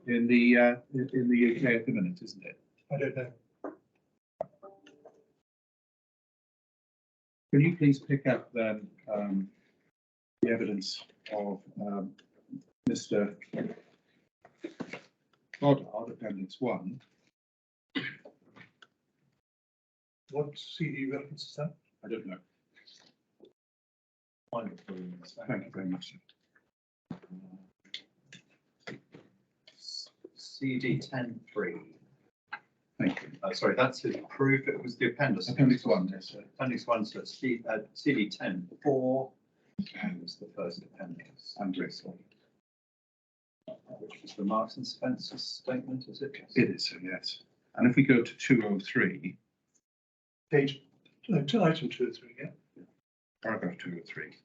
in the UK at the minute, isn't it? I don't know. Can you please pick up then the evidence of Mr. Goddard, Appendix 1. What CD reference is that? I don't know. Thank you very much. CD 10.3. Thank you. Sorry, that's his proof. It was the appendix. Appendix 1, yes, sir. Appendix 1, so it's CD 10.4 was the first appendix. And yes, Which was the Marks and Spencer statement, is it? it is, sir, yes. And if we go to 203, Page, no, to item 2 or 3, yeah. paragraph 203.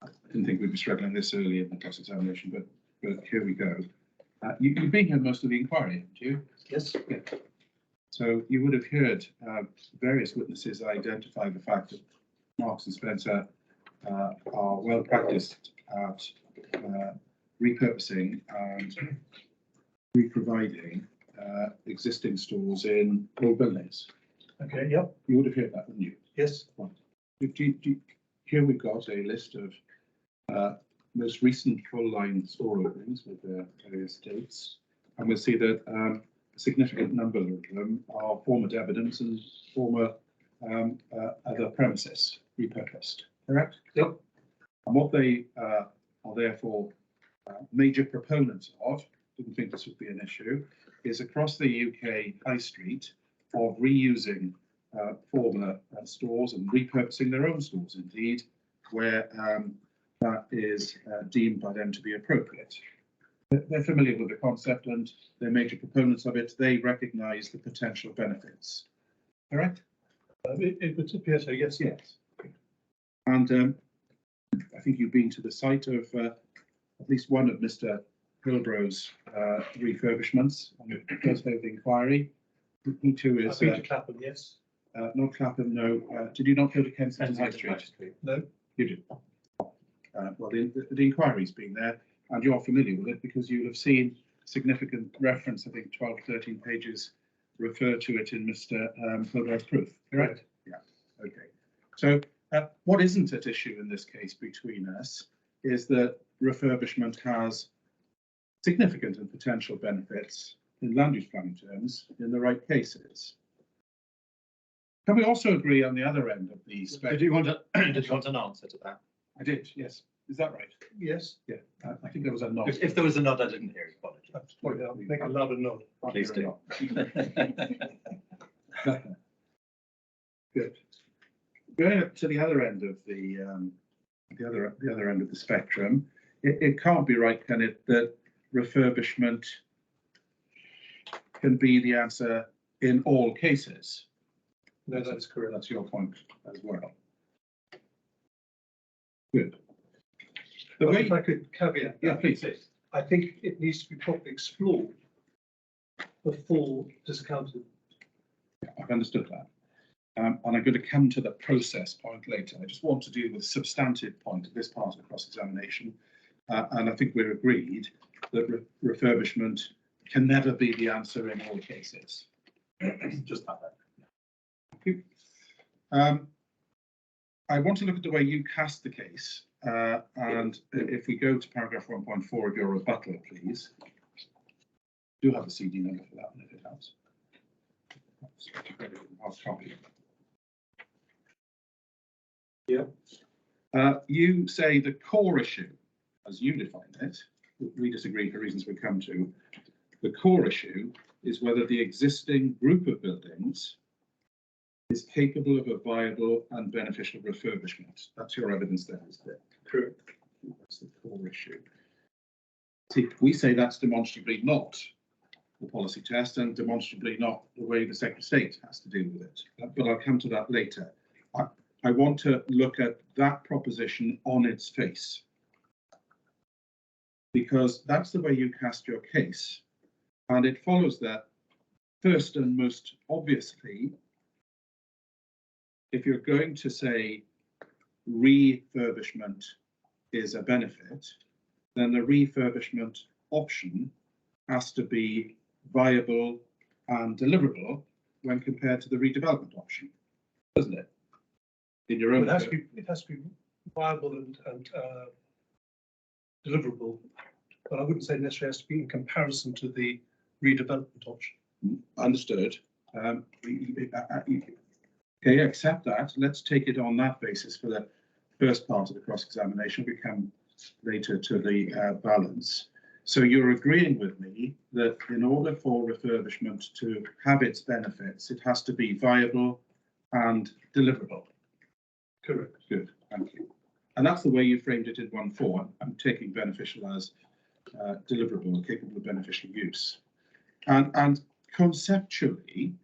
I didn't think we'd be struggling this early in the class examination, but here we go. You've been here most of the inquiry, haven't you? Yes. Yeah. So you would have heard various witnesses identify the fact that Marks and Spencer are well practiced at repurposing and reproviding existing stores in old buildings. Okay, yep, You would have heard that, wouldn't you? yes. Here we've got a list of most recent full line store openings with their various dates, and we'll see that a significant number of them are former Debenhams and former other premises repurposed. Correct? Yep. And what they are therefore major proponents of, didn't think this would be an issue, is across the UK high street of reusing former stores and repurposing their own stores, indeed, where that is deemed by them to be appropriate. They're familiar with the concept and they're major proponents of it. They recognise the potential benefits. Correct? It would appear so, yes. Yes. And I think you've been to the site of at least one of Mr. Hillbro's refurbishments on the first day of the inquiry. He too is. I've been to Clapham, yes. Not Clapham, no. Did you not go to Kensington High Street? No. You did. Well, the inquiry's been there, and you're familiar with it because you'll have seen significant reference, I think 12, 13 pages refer to it in Mr. Hillbro's proof, correct? Yeah, okay. So what isn't at issue in this case between us is that refurbishment has significant and potential benefits in land use planning terms in the right cases. Can we also agree on the other end of the spectrum? Did you want an answer to that? I did, yes. Is that right? Yes. Yeah, I think there was a nod. If there was a nod, I didn't hear it. Apologies. Sorry, I'll make a louder nod. Please do. Good. Going up to the other end of the other end of the spectrum, it can't be right, can it, that refurbishment can be the answer in all cases? No, that is correct. That's your point as well. Good. The But way, if I could caveat, yeah, that, please. I think it needs to be properly explored before discounted. I've understood that. And I'm going to come to the process point later. I just want to deal with the substantive point of this part of cross-examination. And I think we're agreed that refurbishment can never be the answer in all cases. Just that. Thank you. I want to look at the way you cast the case. And if we go to paragraph 1.4 of your rebuttal, please. Do have a CD number for that one if it helps. I'll copy. Yeah. You say the core issue, as you define it, we disagree for reasons we come to. The core issue is whether the existing group of buildings is capable of a viable and beneficial refurbishment. That's your evidence there, is it? Correct. That's the core issue. See, we say that's demonstrably not the policy test and demonstrably not the way the Secretary of State has to deal with it. But I'll come to that later. I want to look at that proposition on its face, because that's the way you cast your case. And it follows that first and most obviously, if you're going to say refurbishment is a benefit, then the refurbishment option has to be viable and deliverable when compared to the redevelopment option, doesn't it? In your own. It has to be viable and deliverable, but I wouldn't say necessarily has to be in comparison to the redevelopment option. Understood. Okay, accept that. Let's take it on that basis for the first part of the cross-examination. We come later to the balance. So you're agreeing with me that in order for refurbishment to have its benefits, it has to be viable and deliverable. Correct. Good, thank you. And that's the way you framed it in 1.4. I'm taking beneficial as deliverable, capable of beneficial use. And conceptually,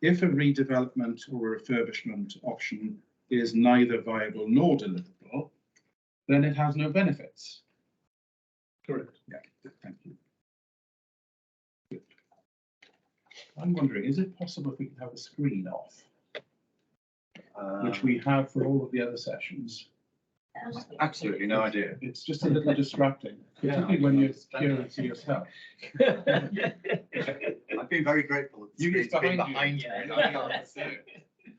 if a redevelopment or a refurbishment option is neither viable nor deliverable, then it has no benefits. Correct. Yeah, thank you. Good. I'm wondering, is it possible if we can have the screen off, which we have for all of the other sessions? Absolutely no idea. It's just a little distracting, particularly when you're curious to yourself. I've been very grateful. That the You get screen's been behind me. you. I can't see it.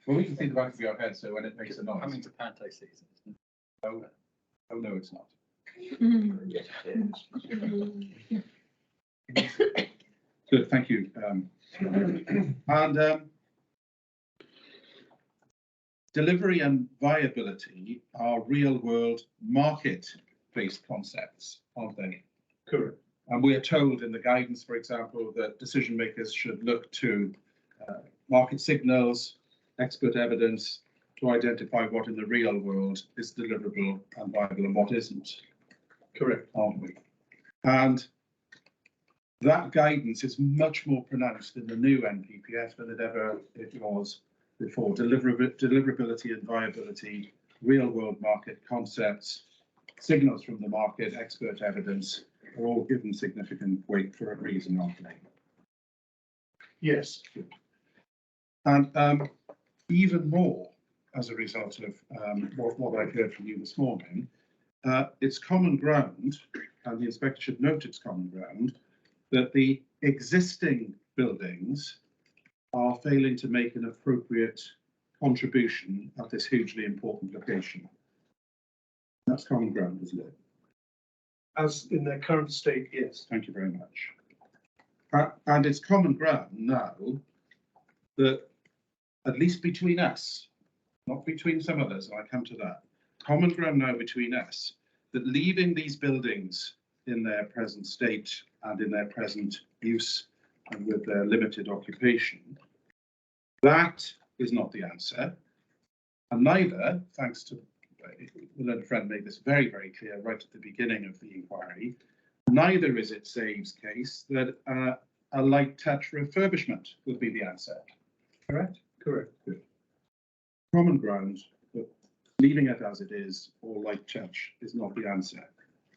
Well, we can see the back of your head, so when it makes a noise. Coming to Pante season. Oh, no, it's not. Good, thank you. Delivery and viability are real-world market-based concepts, aren't they? Correct. And we are told in the guidance, for example, that decision makers should look to market signals, expert evidence to identify what in the real world is deliverable and viable and what isn't. Correct. Aren't we? And that guidance is much more pronounced in the new NPPF than it ever was before. Deliverability and viability, real world market concepts, signals from the market, expert evidence are all given significant weight for a reason, aren't they? Yes. And even more as a result of what I've heard from you this morning, it's common ground, and the inspector should note it's common ground, that the existing buildings are failing to make an appropriate contribution at this hugely important location. That's common ground, isn't it? As in their current state, yes. Thank you very much. And it's common ground now that, at least between us, not between some others, and I come to that, common ground now between us, that leaving these buildings in their present state and in their present use and with their limited occupation, that is not the answer. And neither, thanks to the learned friend made this very, very clear right at the beginning of the inquiry, neither is it Save's case that a light touch refurbishment would be the answer. Correct? Correct. Good. Common ground, but leaving it as it is or light touch is not the answer.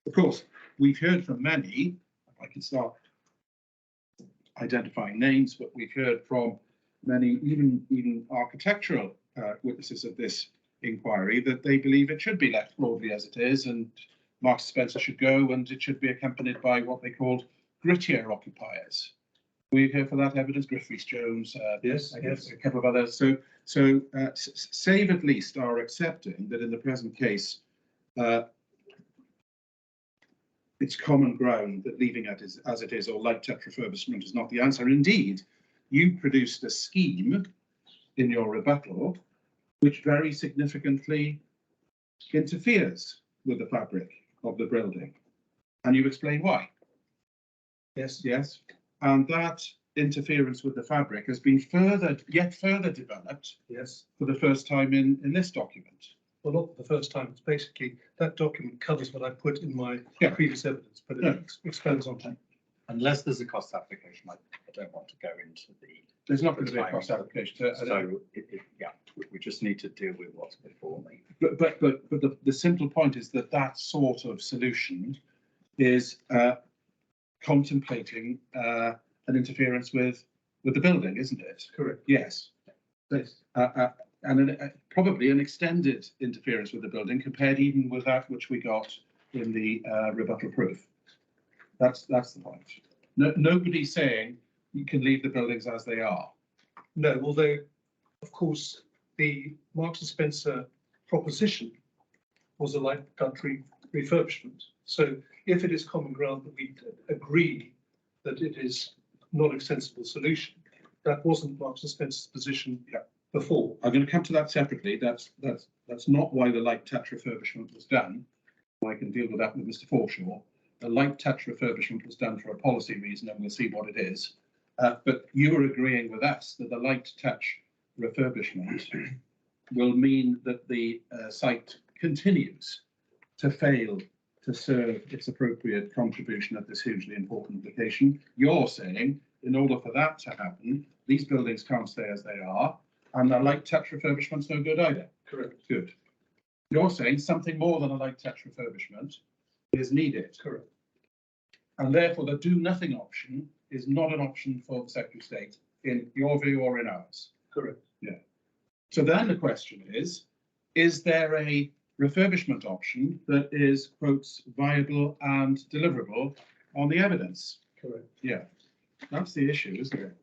Of course, we've heard from many, I can start identifying names, but we've heard from many, even architectural witnesses of this inquiry, that they believe it should be left broadly as it is, and Marks Spencer should go, and it should be accompanied by what they called grittier occupiers. We've heard for that evidence, Griffiths Jones, Yes, I guess yes. a couple of others. So Save at least are accepting that in the present case, it's common ground that leaving it as it is or light touch refurbishment is not the answer. Indeed, you produced a scheme in your rebuttal which very significantly interferes with the fabric of the building. And you explain why. Yes. Yes. And that interference with the fabric has been yet further developed Yes. for the first time in this document. Well, not for the first time. It's basically that document covers what I put in my Yeah. previous evidence, but it Yeah. expands on that. Unless there's a cost application, I don't want to go into the. There's not going to be a cross application. So, yeah, we just need to deal with what's before me. But the simple point is that that sort of solution is contemplating an interference with the building, isn't it? Correct. Yes. Yes. probably an extended interference with the building compared even with that which we got in the rebuttal proof. That's the point. Nobody's saying you can leave the buildings as they are. No, although, of course, the Marks and Spencer proposition was a light country refurbishment. So if it is common ground that we agree that it is not a sensible solution, that wasn't Marks and Spencer's position before. I'm going to come to that separately. That's not why the light touch refurbishment was done. I can deal with that with Mr. Forshaw. The light touch refurbishment was done for a policy reason, and we'll see what it is. But you are agreeing with us that the light touch refurbishment will mean that the site continues to fail to serve its appropriate contribution at this hugely important location. You're saying, in order for that to happen, these buildings can't stay as they are, and the light touch refurbishment's no good either. Correct. Good. You're saying something more than a light touch refurbishment is needed. Correct. And therefore, the do nothing option is not an option for the Secretary of State, in your view or in ours. Correct. Yeah. So then the question is there a refurbishment option that is, quotes, viable and deliverable on the evidence? Correct. Yeah, that's the issue, isn't it?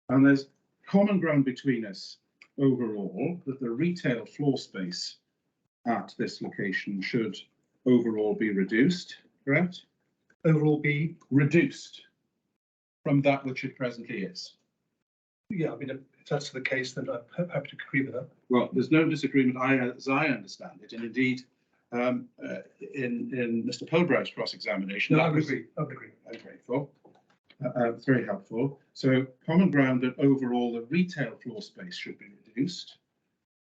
And there's common ground between us overall that the retail floor space at this location should overall be reduced, correct? Overall be, Reduced from that which it presently is. yeah, I mean, if that's the case, then I'm happy to agree with that. Well, there's no disagreement, as I understand it, and indeed, in Mr. Pulbrow's cross-examination. No, I that would was- agree. I would agree. I'm grateful. It's very helpful. So common ground that overall the retail floor space should be reduced.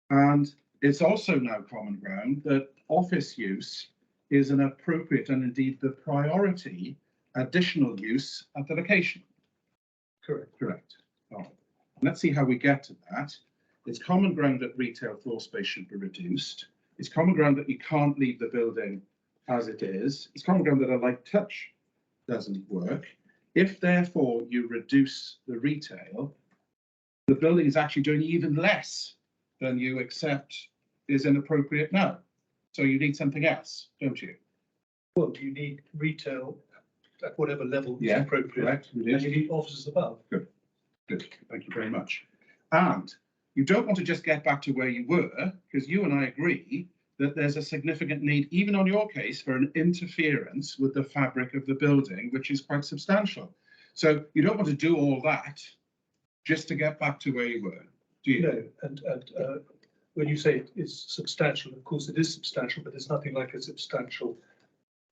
And it's also now common ground that office use is an appropriate and indeed the priority additional use at the location. Correct. Correct. All right. Let's see how we get to that. It's common ground that retail floor space should be reduced. It's common ground that you can't leave the building as it is. It's common ground that a light touch doesn't work. If therefore you reduce the retail, the building is actually doing even less than you accept is inappropriate now. So you need something else, don't you? Well, you need retail at whatever level is Yeah, appropriate. correct. And you need offices above. Good, thank you very much. And you don't want to just get back to where you were, because you and I agree that there's a significant need, even on your case, for an interference with the fabric of the building, which is quite substantial. So you don't want to do all that just to get back to where you were, do you? No, and when you say it's substantial, of course it is substantial, but there's nothing like as substantial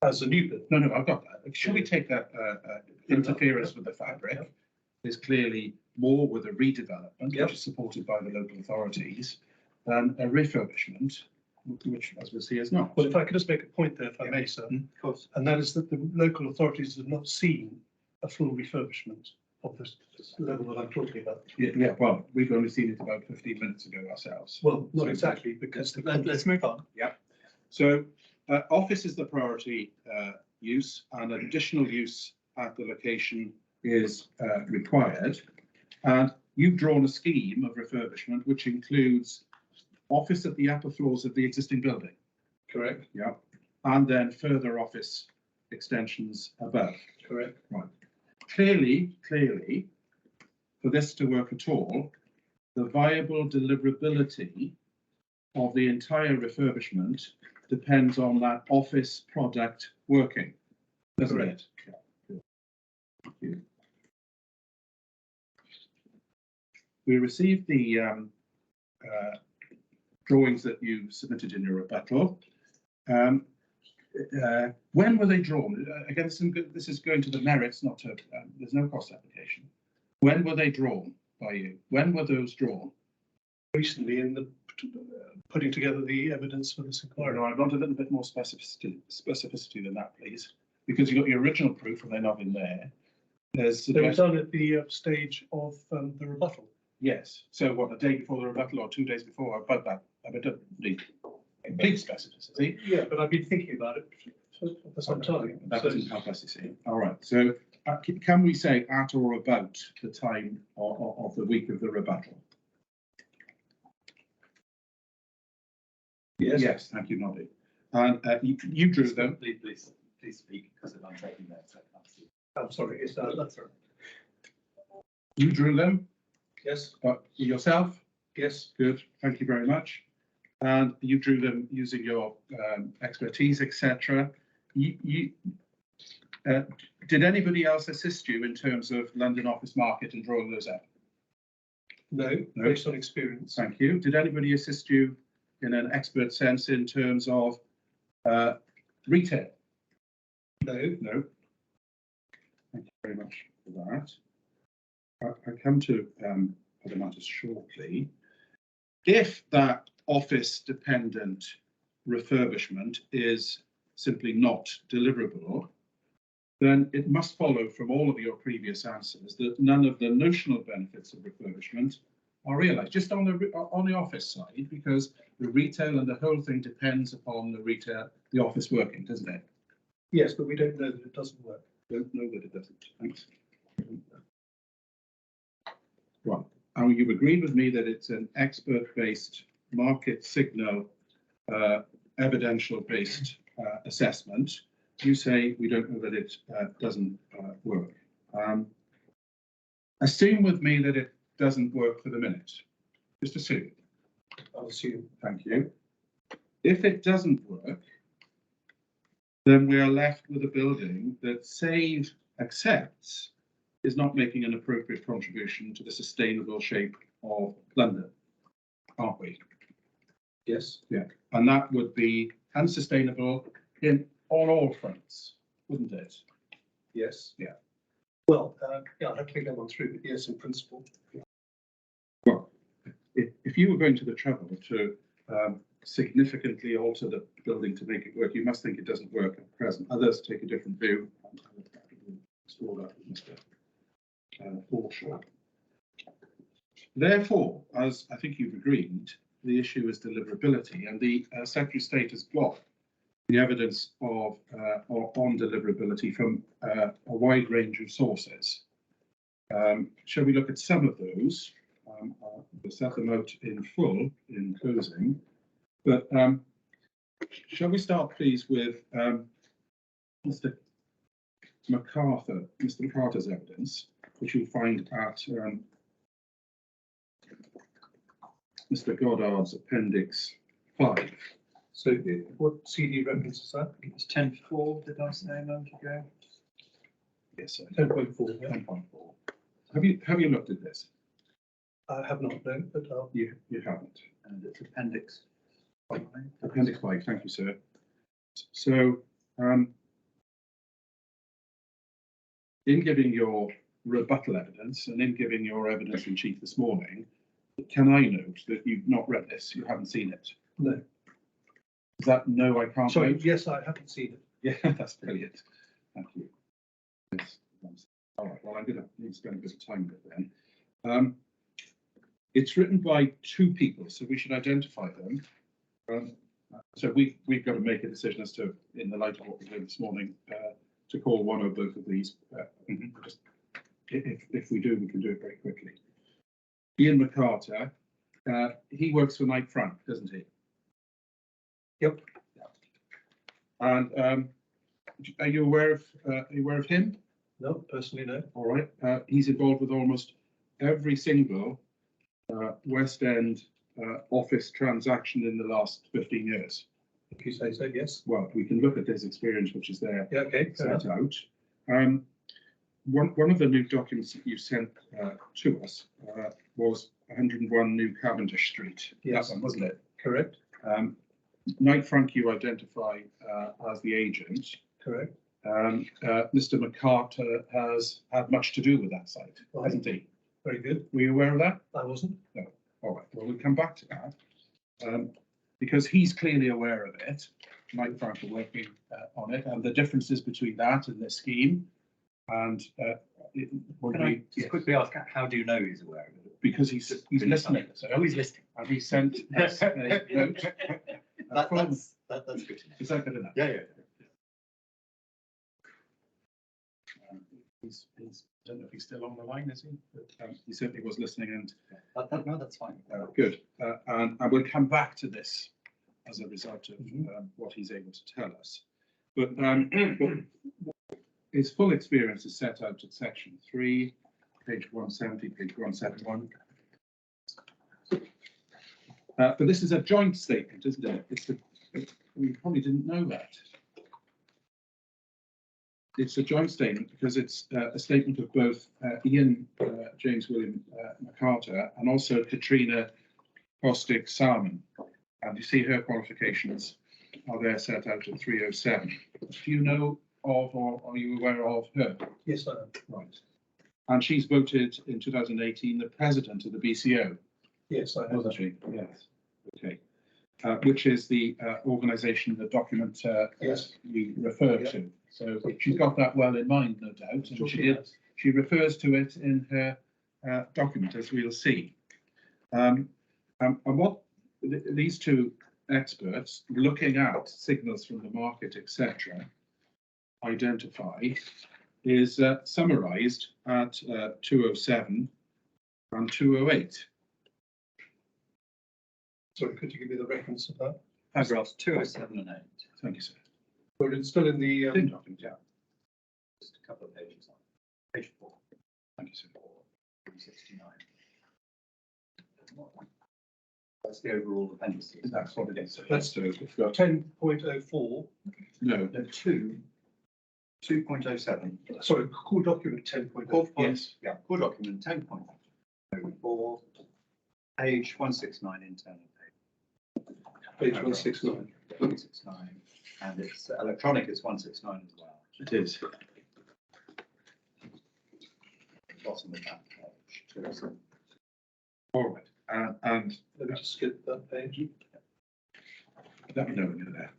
as a new build. No, I've got that. Should we take that interference with the fabric is clearly more with a redevelopment, Yep. which is supported by the local authorities, than a refurbishment, which, as we'll see, is not. Well, if I could just make a point there, if I Yeah. may, sir, Of course. and that is that the local authorities have not seen a full refurbishment of this level that I'm talking about. Yeah, well, we've only seen it about 15 minutes ago ourselves. Well, not So- exactly, because Let's move on. So office is the priority use, and additional use at the location is required. And you've drawn a scheme of refurbishment which includes office at the upper floors of the existing building. Correct. Yeah. And then further office extensions above. Correct. Right. Clearly, for this to work at all, the viable deliverability of the entire refurbishment depends on that office product working, doesn't it? Yeah. Thank you. We received the drawings that you submitted in your rebuttal. When were they drawn? Again, this is going to the merits, not to, there's no cost application. When were they drawn by you? When were those drawn? Recently, in the putting together the evidence for this inquiry. I want a little bit more specificity than that, please, because you've got your original proof and they're not in there. There's They were done at the stage of the rebuttal. yes. So what, a day before the rebuttal or 2 days before? About that. I don't need complete specificity. Yeah, but I've been thinking about it for some time. That So doesn't help us, you see. All right. So can we say at or about the time of the week of the rebuttal? Yes, thank you, Noddy. And you drew them. Please speak because I'm taking that. So I can't see. I'm sorry, is that, That's all right. You drew them. yes, Yourself. yes, Good. Thank you very much. And you drew them using your expertise, etc. Did anybody else assist you in terms of London office market and drawing those up? no, No. based on experience. Thank you. Did anybody assist you in an expert sense in terms of retail? No, No. Thank you very much for that. I come to other matters shortly. If that office dependent refurbishment is simply not deliverable, then it must follow from all of your previous answers that none of the notional benefits of refurbishment are realised, just on the office side, because the retail and the whole thing depends upon the office working, doesn't it? yes, but we don't know that it doesn't work. Don't know that it doesn't. Thanks. Right. And you've agreed with me that it's an expert-based, market signal, evidential-based assessment. You say we don't know that it doesn't work. Assume with me that it doesn't work for the minute. Just assume. I'll assume. Thank you. If it doesn't work, then we are left with a building that Save accepts is not making an appropriate contribution to the sustainable shape of London, aren't we? Yes, Yeah, and that would be unsustainable on all fronts, wouldn't it? yes. Yeah. Well, yeah, I'll have to take that one through, but yes, in principle. Well, if you were going to the trouble to significantly alter the building to make it work, you must think it doesn't work at present. Others take a different view. Explore that with Mr. Forshaw. Therefore, as I think you've agreed, the issue is deliverability, and the Secretary of State has got the evidence of on deliverability from a wide range of sources. Shall we look at some of those? I'll set them out in full in closing, but shall we start, please, with Mr. MacArthur's evidence, which you'll find at Mr. Goddard's Appendix 5. So what CD reference is that? It's 10.4, did I say a moment ago? Yes, sir. 10.4, yeah. 10.4. Have you looked at this? I have not, no, but You haven't. And it's Appendix 5. Appendix 5, thank you, sir. So, in giving your rebuttal evidence and in giving your evidence in chief this morning, can I note that you've not read this, you haven't seen it? no. Is that no, I can't Sorry, vote? yes, I haven't seen it. Yeah, that's brilliant. Thank you. Yes. All right, well, I'm going to need to spend a bit of time with it then. It's written by two people, so we should identify them. So we've got to make a decision as to, in the light of what we did this morning, to call one or both of these. Just, if we do, we can do it very quickly. Ian McCarter, he works for Knight Frank, doesn't he? Yep. And are you aware of him? No, personally, no. All right. He's involved with almost every single West End office transaction in the last 15 years. If you say so, yes. Well, we can look at his experience, which is there Yeah, okay. set out. One of the new documents that you sent to us was 101 New Cavendish Street. Yes. That one, wasn't it? Correct, Knight Frank you identify as the agent. correct. Mr. McCarter has had much to do with that site, Right. hasn't he? Very good. Were you aware of that? I wasn't. All right, well, we'll come back to that. Because he's clearly aware of it. Knight Frank are working on it, and the differences between that and this scheme. And Can I just quickly ask, how do you know he's aware of it? because he's listening. So, Oh, he's listening. and he sent us a note. That's good to know. Is that good enough? Yeah. I don't know if he's still on the line, is he? But he certainly was listening, and No, that's fine. good. And we'll come back to this as a result of what he's able to tell us. But his full experience is set out at section 3, page 170, page 171. But this is a joint statement, isn't it? We probably didn't know that. It's a joint statement because it's a statement of both Ian James William McCarter and also Katrina Bostic Salmon. And you see her qualifications are there set out at 307. Do you know of or are you aware of her? Yes, I am. Right. And she's voted in 2018 the president of the BCO. Yes, I am. Wasn't she? Yes. Okay. Which is the organisation, the document Yes. you refer to. So she's got that well in mind, no doubt, and she refers to it in her document, as we'll see. And what these two experts, looking at signals from the market, etc., identify is summarised at 207 and 208. Sorry, could you give me the reference of that? Paragraphs 207 and 8. Thank you, sir. But it's still in the, Same document, yeah. Just a couple of pages on. Page 4. Thank you, sir. 369. That's the overall appendices. That's what it is. That's- So we've got 10.04, no. No, 2.07. sorry, core document 10.04. Core point, Yes. yeah, core document 10.04, page 169 internal Page 169. 169, and it's electronic, it's 169 as well. It is. Bottom of that page. 207. All right. And Let me just skip that page. let me know when you're there.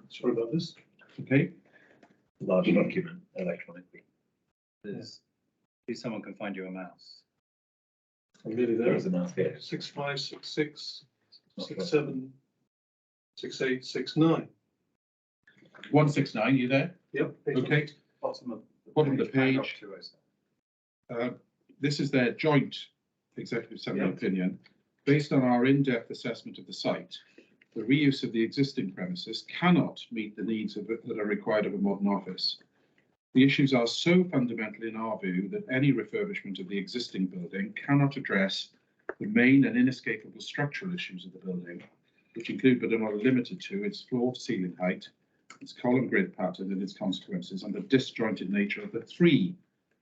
Sorry about this. Okay. Large document electronically. See, someone can find you a mouse. I'm really there. There is a mouse here. 65, 66, Not 67, 68, 69. 169, you there? Yep. Okay. Bottom of Bottom of the paragraph page. 207. This is their joint executive summary Yeah. opinion. Based on our in-depth assessment of the site, the reuse of the existing premises cannot meet the needs that are required of a modern office. The issues are so fundamental in our view that any refurbishment of the existing building cannot address the main and inescapable structural issues of the building, which include but are not limited to its floor-to-ceiling height, its column grid pattern and its consequences, and the disjointed nature of the 3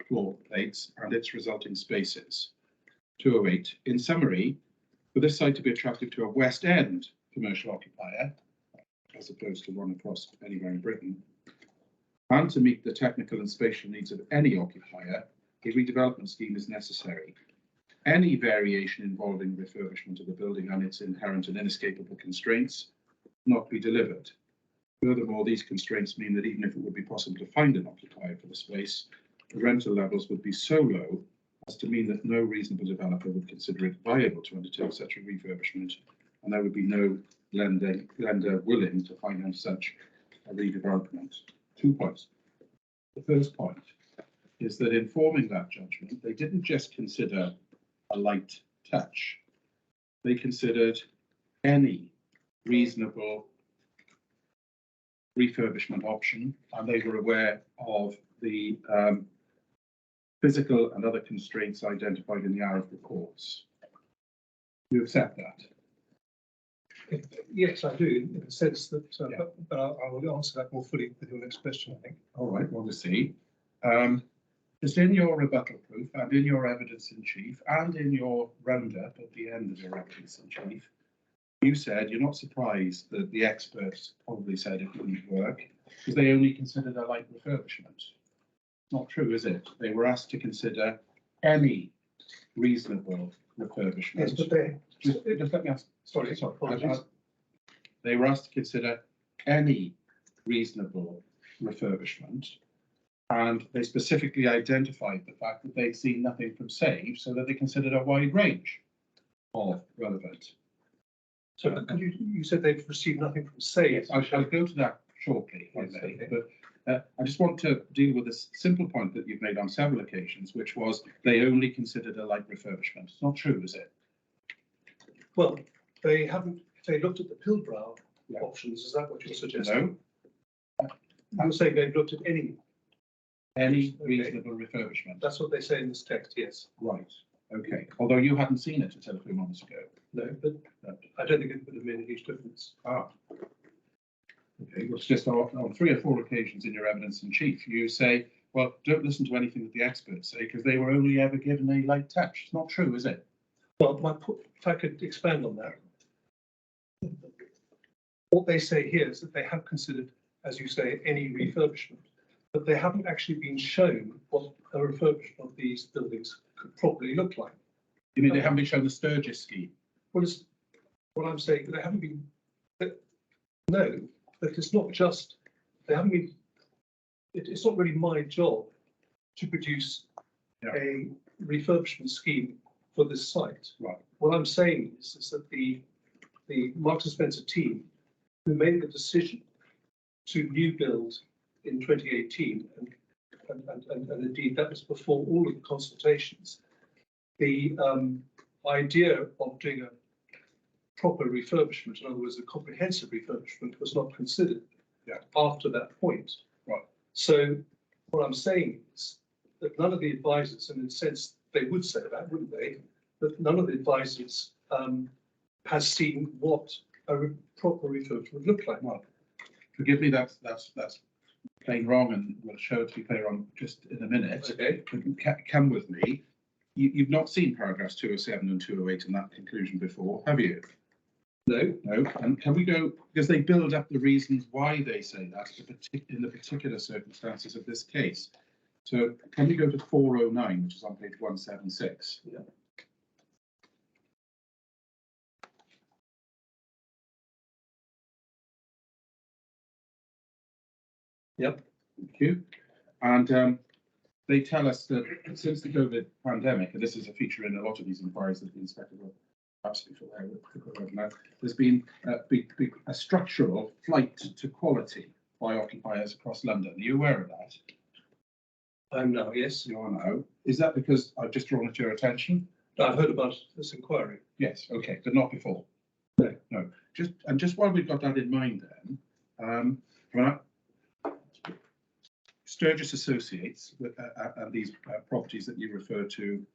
floor plates and its resulting spaces. 208. In summary, for this site to be attractive to a West End commercial occupier, as opposed to one across anywhere in Britain, and to meet the technical and spatial needs of any occupier, a redevelopment scheme is necessary. Any variation involving refurbishment of the building and its inherent and inescapable constraints not be delivered. Furthermore, these constraints mean that even if it would be possible to find an occupier for the space, the rental levels would be so low as to mean that no reasonable developer would consider it viable to undertake such a refurbishment, and there would be no lender willing to finance such a redevelopment. 2 points. The first point is that in forming that judgment, they didn't just consider a light touch. They considered any reasonable refurbishment option, and they were aware of the physical and other constraints identified in the Arab reports. You accept that? Yes, I do, in the sense that, Yeah. but I will answer that more fully with your next question, I think. All right, well, we'll see. Just in your rebuttal proof and in your evidence in chief and in your roundup at the end of your evidence in chief, you said you're not surprised that the experts probably said it wouldn't work because they only considered a light refurbishment. Not true, is it? They were asked to consider any reasonable refurbishment. Yes, but they, Just let me ask. sorry, apologies. They were asked to consider any reasonable refurbishment, And they specifically identified the fact that they'd seen nothing from Save, so that they considered a wide range of relevant. So could you said they've received nothing from Save. Yes, I shall go to that shortly, if I Yes, may, okay. but I just want to deal with this simple point that you've made on several occasions, which was they only considered a light refurbishment. It's not true, is it? Well, they haven't, they looked at the Pilbrow Yeah. options, is that what you're suggesting? No, You're saying they've looked at any, any Okay. reasonable refurbishment. that's what they say in this text, yes. Right, okay, although you hadn't seen it until a few months ago. No, but I don't think it would have made a huge difference. Ah. Okay, well, it's just on 3 or 4 occasions in your evidence in chief, you say, well, don't listen to anything that the experts say, because they were only ever given a light touch. It's not true, is it? Well, if I could expand on that. What they say here is that they have considered, as you say, any refurbishment, but they haven't actually been shown what a refurbishment of these buildings could probably look like. You mean they haven't been shown the Sturgis scheme? Well, it's, what I'm saying, they haven't been, no, but it's not just, they haven't been, it's not really my job to produce Yeah. a refurbishment scheme for this site. Right. What I'm saying is that the Marks and Spencer team who made the decision to new build in 2018, and indeed that was before all of the consultations, the idea of doing a proper refurbishment, in other words, a comprehensive refurbishment, was not considered. Yeah. After that point. Right. So what I'm saying is that none of the advisors, and in a sense they would say that, wouldn't they? That none of the advisors has seen what a proper refurbishment would look like. Well, forgive me, that's plain wrong, and we'll show it to be plain wrong just in a minute. Okay. Come with me. You've not seen paragraphs 207 and 208 in that conclusion before, have you? No. No, and can we go, because they build up the reasons why they say that in the particular circumstances of this case. So can we go to 409, which is on page 176? Yeah. Yep. Thank you. And they tell us that since the COVID pandemic, and this is a feature in a lot of these inquiries that the inspector will absolutely aware, there's been a structural flight to quality by occupiers across London. Are you aware of that? I'm now, yes. You are now. Is that because I've just drawn it to your attention? I've heard about this inquiry. Yes, okay, but not before. No. No. Just while we've got that in mind, then, Sturgis Associates and these properties that you refer to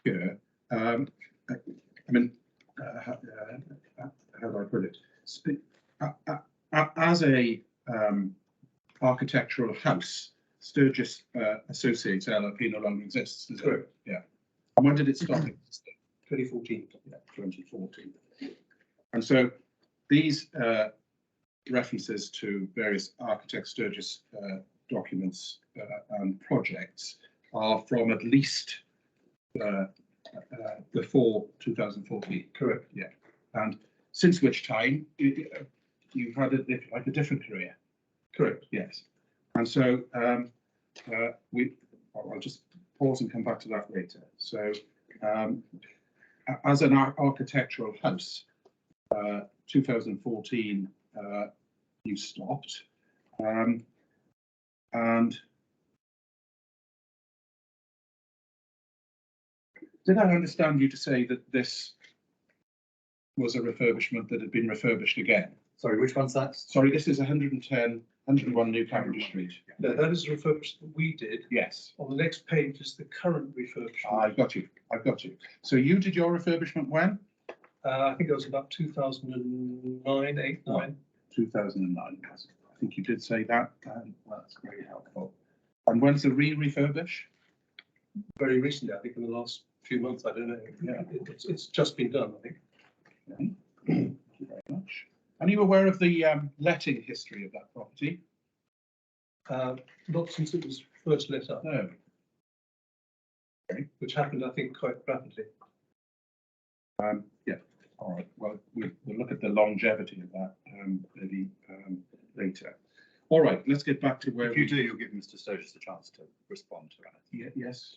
here. I mean, how do I put it? As a architectural house, Sturgis Associates LLP no longer exists. Is it? Correct. Yeah. And when did it stop existing? 2014. Yeah, 2014. And so these references to various architect Sturgis documents and projects are from at least before 2014. Correct. Yeah. And since which time you've had a different career. Correct. Yes. And so I'll just pause and come back to that later. So as an architectural house, 2014 you stopped. And did I understand you to say that this was a refurbishment that had been refurbished again? Sorry, which one's that? Sorry, this is 101 New Cavendish Street. No, that is a refurbishment we did. Yes. On the next page is the current refurbishment. I've got you. I've got you. So you did your refurbishment when? I think it was about 2009, 8, 9. 2009. I think you did say that. That's very helpful. And when's the refurbish? Very recently, I think in the last few months, I don't know. Yeah. It's just been done, I think. Okay. Thank you very much. Are you aware of the letting history of that property? Not since it was first let up, No. which happened, I think, quite rapidly. Yeah. All right. Well, we'll look at the longevity of that maybe later. All right, let's get back to where If you do, you'll give Mr. Sturgis a chance to respond to that. Yes.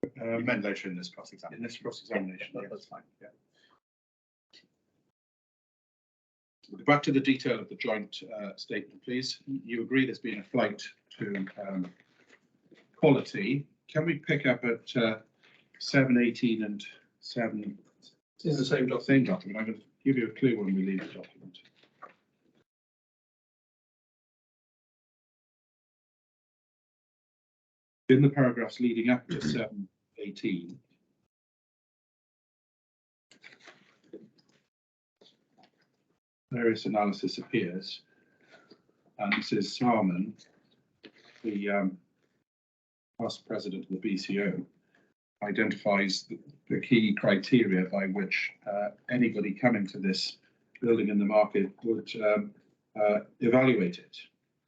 You meant later in this cross-examination. In this cross-examination, Yeah, yes. that's fine, yeah. We'll go back to the detail of the joint statement, please. You agree there's been a flight to quality. Can we pick up at 7:18 and 7? It's in the same document. Same document. I'm going to give you a clue when we leave the document. In the paragraphs leading up to 7:18, various analysis appears, and Mrs. Harman, the past president of the BCO, identifies the key criteria by which anybody coming to this building in the market would evaluate it.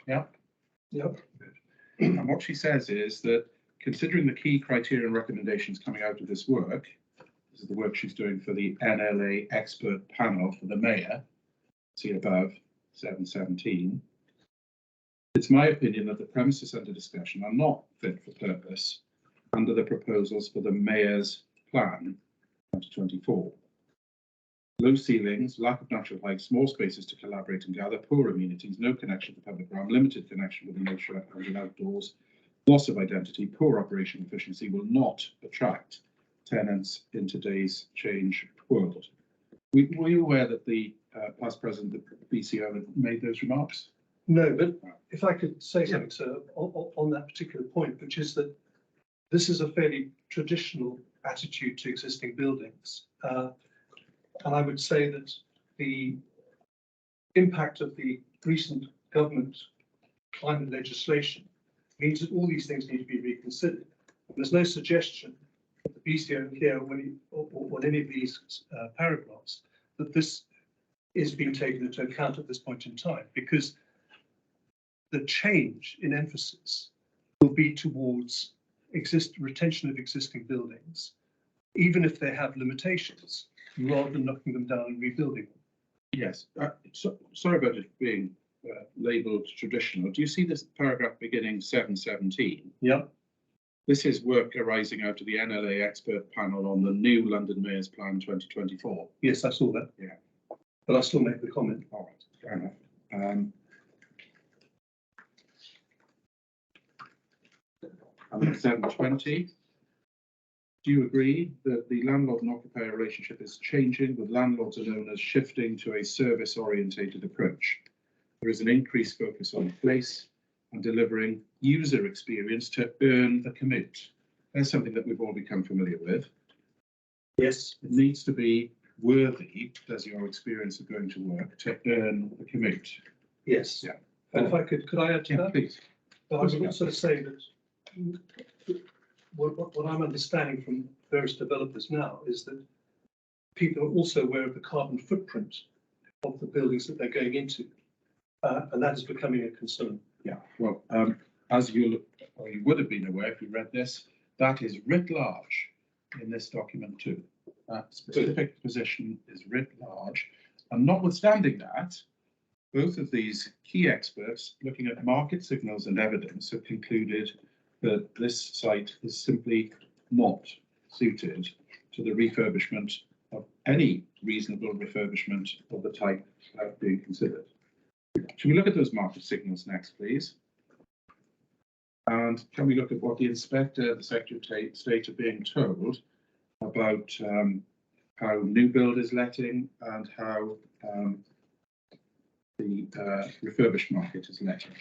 Yeah. Yep. And what she says is that considering the key criteria and recommendations coming out of this work, this is the work she's doing for the NLA expert panel for the mayor, see above 7:17. It's my opinion that the premises under discussion are not fit for purpose under the proposals for the mayor's plan 2024. Low ceilings, lack of natural height, small spaces to collaborate and gather, poor amenities, no connection to the public realm, limited connection with the nature and outdoors, loss of identity, poor operational efficiency will not attract tenants in today's changed world. Were you aware that the past president of the BCO had made those remarks? No, but if I could say something, sir, on that particular point, which is that this is a fairly traditional attitude to existing buildings. And I would say that the impact of the recent government climate legislation means that all these things need to be reconsidered. And there's no suggestion that the BCO here or any of these paragraphs that this is being taken into account at this point in time, because the change in emphasis will be towards retention of existing buildings, even if they have limitations, rather than knocking them down and rebuilding them. Yes. Sorry about it being labelled traditional. Do you see this paragraph beginning 7:17? Yeah. This is work arising out of the NLA expert panel on the new London Mayor's Plan 2024. Yes, I saw that. Yeah. But I still make the comment. All right, fair enough. And 7:20. Do you agree that the landlord and occupier relationship is changing, with landlords and owners shifting to a service-orientated approach? There is an increased focus on place and delivering user experience to earn the commute. That's something that we've all become familiar with. Yes. It needs to be worthy, does your experience of going to work, to earn the commute. Yes. Yeah. And if I could I add to that? Please. But I would also say that what I'm understanding from various developers now is that people are also aware of the carbon footprint of the buildings that they're going into, and that is becoming a concern. Yeah, well, as you would have been aware if you read this, that is writ large in this document too. That specific position is writ large, and notwithstanding that, both of these key experts looking at market signals and evidence have concluded that this site is simply not suited to the refurbishment of any reasonable refurbishment of the type being considered. Should we look at those market signals next, please? And can we look at what the inspector, the Secretary of State are being told about how new build is letting and how the refurbished market is letting?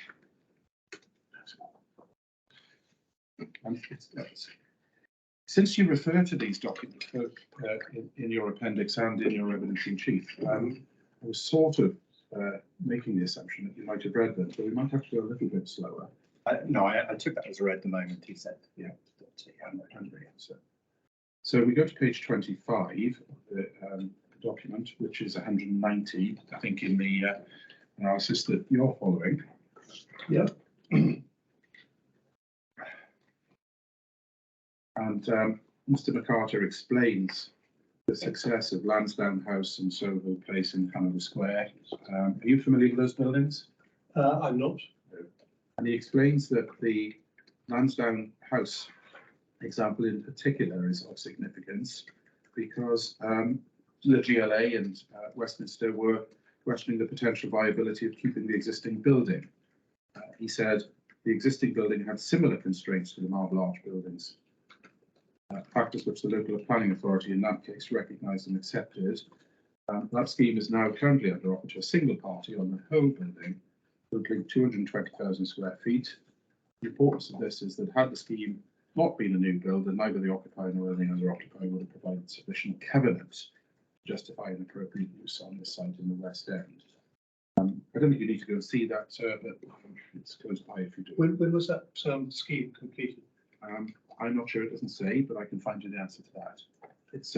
Since you refer to these documents both in your appendix and in your evidence in chief, I was sort of making the assumption that you might have read them, so we might have to go a little bit slower. No, I took that as read the moment he said. Yeah. So we go to page 25 of the document, which is 190, I think, in the analysis that you're following. Yeah. And Mr. McCarter explains the success of Lansdowne House and Soho Place in Hanover Square. Are you familiar with those buildings? I'm not. And he explains that the Lansdowne House example in particular is of significance because the GLA and Westminster were questioning the potential viability of keeping the existing building. He said the existing building had similar constraints to the Marble Arch buildings, factors which the local planning authority in that case recognised and accepted. That scheme is now currently under offer to a single party on the whole building, totaling 220,000 square feet. The importance of this is that had the scheme not been a new build, then neither the occupier nor any other occupier would have provided sufficient covenant to justify an appropriate use on this site in the West End. I don't think you need to go and see that, but it's close by if you do. When was that scheme completed? I'm not sure, it doesn't say, but I can find you the answer to that. It's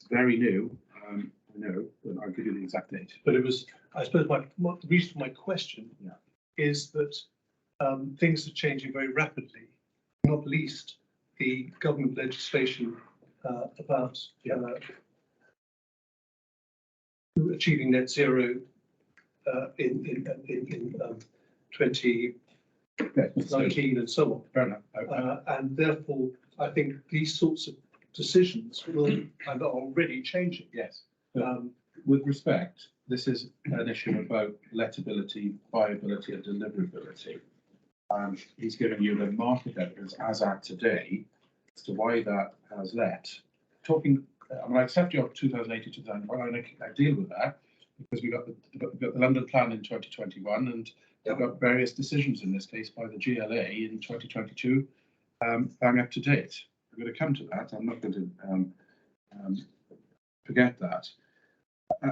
very new, I know, but I'll give you the exact date. But it was, I suppose, the reason for my question is that things are changing very rapidly, not least the government legislation about achieving net zero in 2019 and so on. Fair enough. And therefore, I think these sorts of decisions will and are already changing. Yes. With respect, this is an issue about lettability, viability, and deliverability. He's given you the market evidence as at today as to why that has let. I accept your 2018, 2021. I deal with that because we got the London Plan in 2021, and we've got various decisions in this case by the GLA in 2022, bang up to date. We're going to come to that. I'm not going to forget that.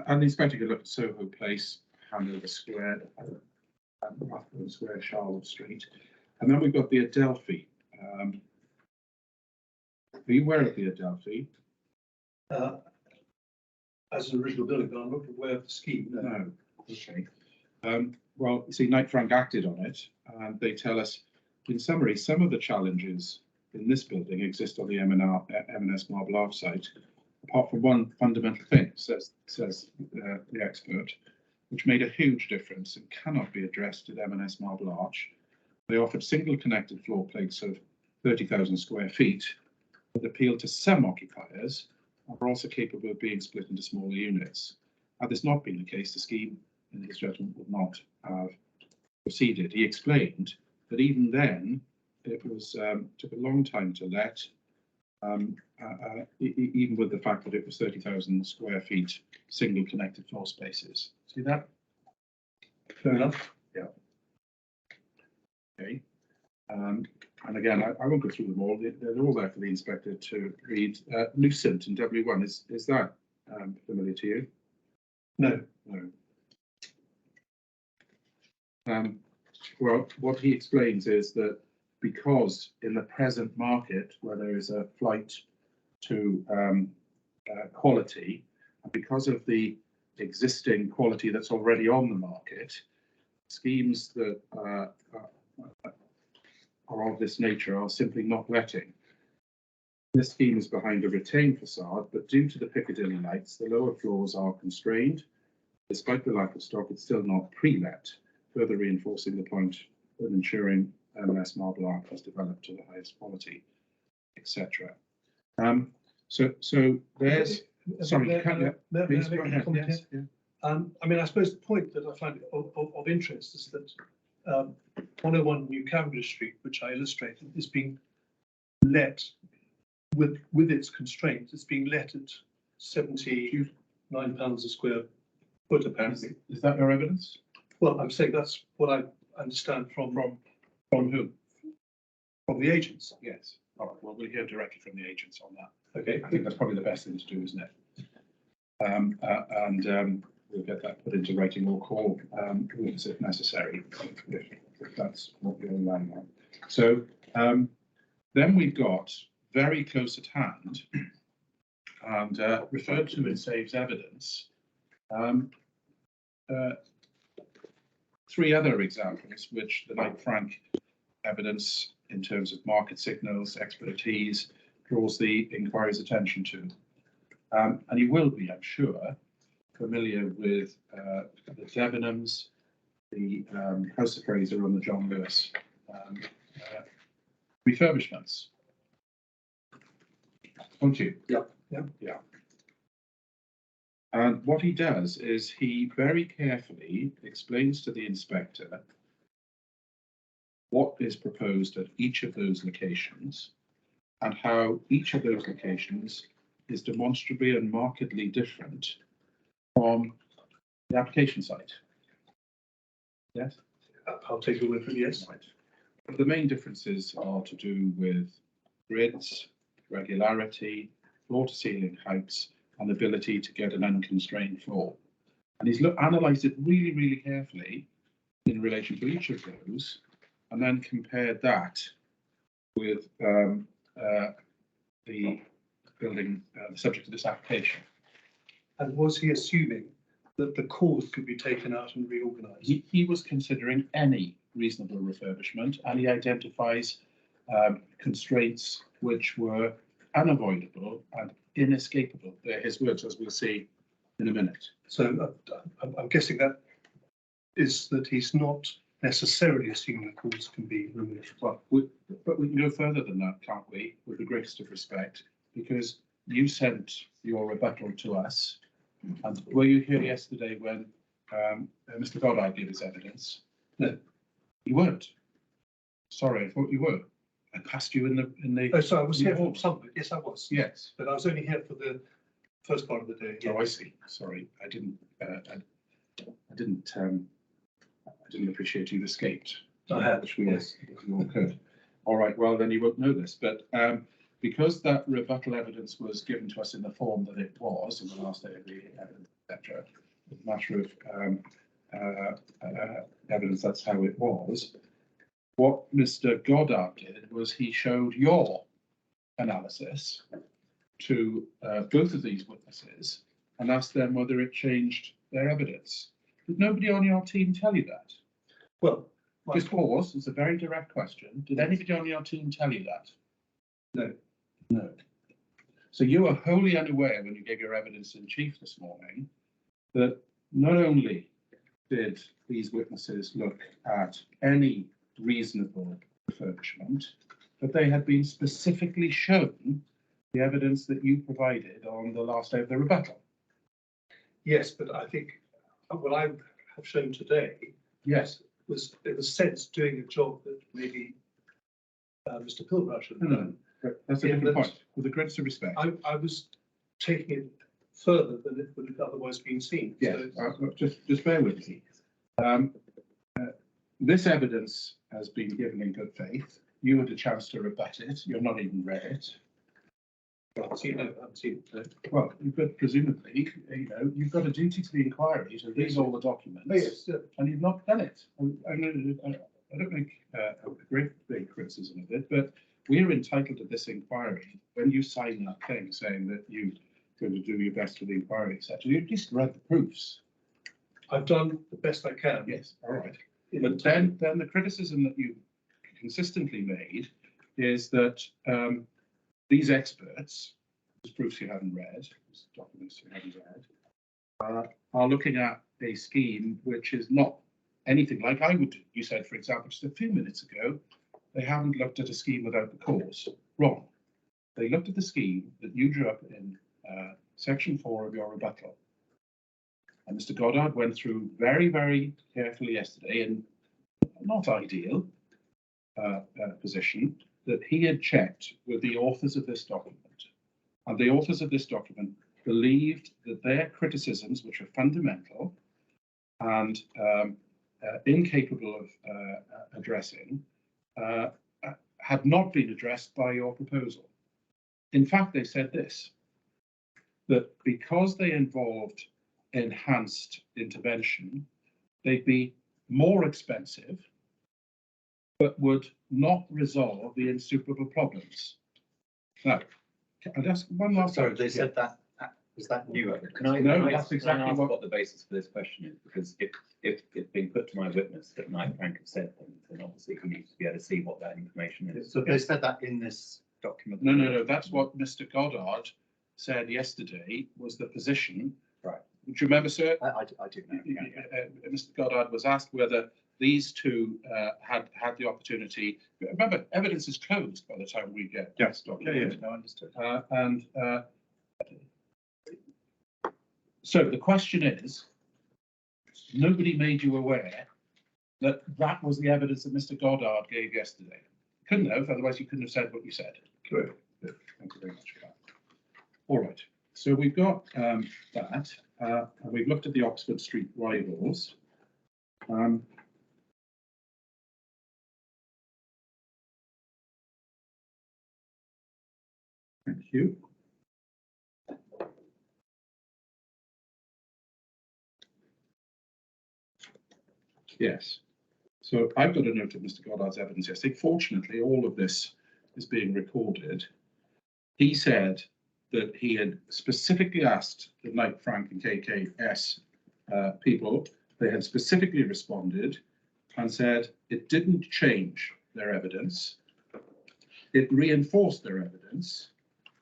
And the inspector could look at Soho Place, Hanover Square, Rathbone Square, Charlotte Street, and then we've got the Adelphi. Are you aware of the Adelphi? As an original building, but I'm not aware of the scheme. No. Okay. Well, you see, Knight Frank acted on it, and they tell us, in summary, some of the challenges in this building exist on the M&S Marble Arch site, apart from one fundamental thing, says the expert, which made a huge difference and cannot be addressed at M&S Marble Arch. They offered single connected floor plates of 30,000 square feet that appealed to some occupiers and were also capable of being split into smaller units. Had this not been the case, the scheme, in his judgment, would not have proceeded. He explained that even then, it was took a long time to let, even with the fact that it was 30,000 square feet, single connected floor spaces. See that? Fair enough. Yeah. Okay. And again, I won't go through them all. They're all there for the inspector to read. Lucent in W1, is that familiar to you? No. No. Well, what he explains is that because in the present market, where there is a flight to quality, and because of the existing quality that's already on the market, schemes that are of this nature are simply not letting. This scheme is behind a retained facade, but due to the Piccadilly lights, the lower floors are constrained. Despite the lack of stock, it's still not pre-let, further reinforcing the point of ensuring M&S Marble Arch is developed to the highest quality, etc. So there's. Sorry, please go ahead. Yes, yeah. I mean, I suppose the point that I find of interest is that 101 New Cavendish Street, which I illustrated, is being let with its constraints. It's being let at £79 a square foot, apparently. Is that your evidence? Well, I'm saying that's what I understand from whom? From the agents. Yes. All right. Well, we'll hear directly from the agents on that. Okay. I think that's probably the best thing to do, isn't it? We'll get that put into writing or call witness if necessary, if that's what you're relying on. So then we've got very close at hand and referred to in Save's evidence, three other examples which the Knight Frank evidence in terms of market signals, expertise, draws the inquiry's attention to. And he will be, I'm sure, familiar with the Debenhams, the House of Fraser and the John Lewis refurbishments. Don't you? Yeah. And what he does is he very carefully explains to the inspector what is proposed at each of those locations and how each of those locations is demonstrably and markedly different from the application site. Yes? I'll take your word for it, yes. Right. The main differences are to do with grids, regularity, floor to ceiling heights, and ability to get an unconstrained floor. And he's analysed it really, really carefully in relation to each of those, and then compared that with the building, the subject of this application. And was he assuming that the cause could be taken out and reorganised? He was considering any reasonable refurbishment, and he identifies constraints which were unavoidable and inescapable. They're his words, as we'll see in a minute. So I'm guessing that is that he's not necessarily assuming the cause can be removed. Well, but we can go further than that, can't we? With the greatest of respect, because you sent your rebuttal to us. And were you here yesterday when Mr. Goddard gave his evidence? No, you weren't. Sorry, I thought you were. I passed you in the. Oh, so I was here for some of it. Yes, I was. Yes. But I was only here for the first part of the day. Oh, I see. Sorry, I didn't. I didn't appreciate you'd escaped. I had. Which we all could. All right. Well, then you won't know this, but because that rebuttal evidence was given to us in the form that it was in the last day of the evidence, etc., a matter of evidence, that's how it was. What Mr. Goddard did was he showed your analysis to both of these witnesses and asked them whether it changed their evidence. Did nobody on your team tell you that? Well, just pause. It's a very direct question. Did anybody on your team tell you that? No. No. So you were wholly unaware when you gave your evidence in chief this morning that not only did these witnesses look at any reasonable refurbishment, but they had been specifically shown the evidence that you provided on the last day of the rebuttal. Yes, but I think what I have shown today, yes, was in a sense doing a job that maybe Mr. Pilbara should have done. That's a different point. With the greatest of respect, I was taking it further than it would have otherwise been seen. Yes, so, just bear with me. This evidence has been given in good faith. You had a chance to rebut it. You've not even read it. I've seen it. Well, but presumably, you've got a duty to the inquiry to read all the documents. Yes, and you've not done it. I don't make a great big criticism of it, but we're entitled to this inquiry. When you sign that thing saying that you're going to do your best for the inquiry, etc., you at least read the proofs. I've done the best I can. Yes, all right. But then the criticism that you consistently made is that these experts, whose proofs you haven't read, whose documents you haven't read, are looking at a scheme which is not anything like I would do. You said, for example, just a few minutes ago, they haven't looked at a scheme without the cause. Wrong. They looked at the scheme that you drew up in section 4 of your rebuttal. And Mr. Goddard went through very, very carefully yesterday, in not ideal position, that he had checked with the authors of this document. And the authors of this document believed that their criticisms, which are fundamental and incapable of addressing, had not been addressed by your proposal. In fact, they said this, that because they involved enhanced intervention, they'd be more expensive, but would not resolve the insuperable problems. Now, I'll ask one last. Sorry, they said that. Was that new? Can I? No, can that's I exactly ask what the basis for this question is, because if it's been put to my witness that Knight Frank have said things, then obviously he needs to be able to see what that information is. So they said that in this document. No. That's what Mr. Goddard said yesterday was the position. Right. Do you remember, sir? I do know. Mr. Goddard was asked whether these two had the opportunity. Remember, evidence is closed by the time we get. Yes. No, Understood. So the question is, nobody made you aware that that was the evidence that Mr. Goddard gave yesterday. Couldn't have, otherwise you couldn't have said what you said. Correct. Thank you very much for that. All right, so we've got that, and we've looked at the Oxford Street rivals. Thank you. Yes. So I've got a note of Mr. Goddard's evidence yesterday. Fortunately, all of this is being recorded. He said that he had specifically asked the Knight Frank and KKS people. They had specifically responded and said it didn't change their evidence. It reinforced their evidence.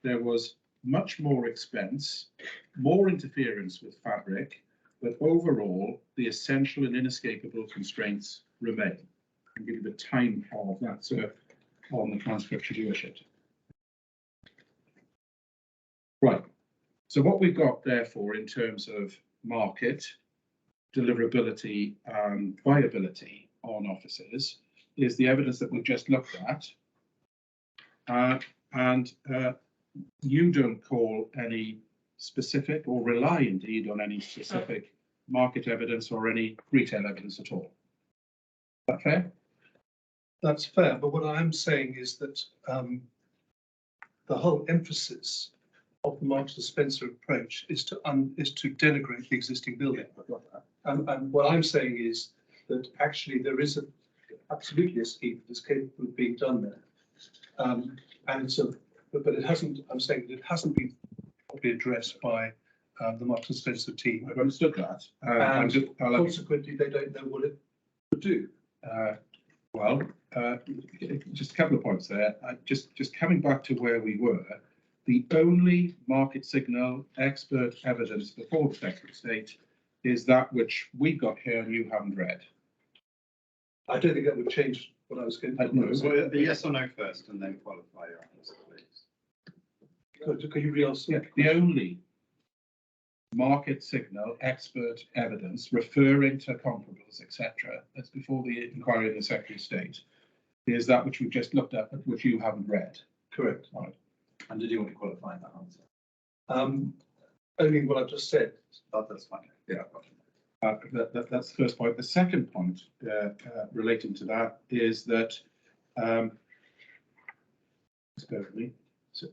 There was much more expense, more interference with fabric, but overall, the essential and inescapable constraints remain. I'll give you the time of that, sir, on the transcript should you wish it. Right. So what we've got, therefore, in terms of market, deliverability, and viability on offices is the evidence that we've just looked at. You don't call any specific or rely indeed on any specific market evidence or any retail evidence at all. Is that fair? That's fair, but what I'm saying is that the whole emphasis of the Marks and Spencer approach is to denigrate the existing building. And what I'm saying is that actually there is absolutely a scheme that is capable of being done there. And so, but it hasn't. I'm saying that it hasn't been properly addressed by the Marks and Spencer team. I've understood that. And consequently, they don't know what it would do. Just a couple of points there. Just coming back to where we were, the only market signal expert evidence before the Secretary of State is that which we got here and you haven't read. I don't think that would change what I was going to No. Well, the yes or no first and then qualify your answer, please. Can you re-answer? Yeah, the only market signal expert evidence referring to comparables, etc., that's before the inquiry in the Secretary of State is that which we've just looked at, but which you haven't read. Correct. Right. And did you want to qualify that answer? Only what I've just said. Oh, that's fine. Yeah. That's the first point. The second point relating to that is that, bear with me. So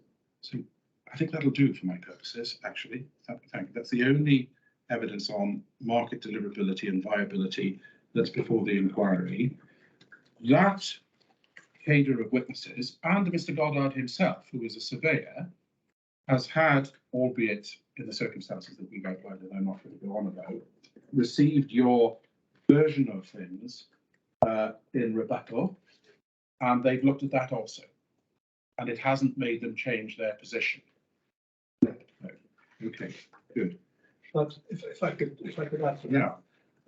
I think that'll do for my purposes, actually. Thank you. That's the only evidence on market deliverability and viability that's before the inquiry. That cadre of witnesses and Mr. Goddard himself, who is a surveyor, has had, albeit in the circumstances that we've outlined and I'm not going to go on about, received your version of things in rebuttal, and they've looked at that also, and it hasn't made them change their position. No. Okay, good. But if I could add to that. Yeah.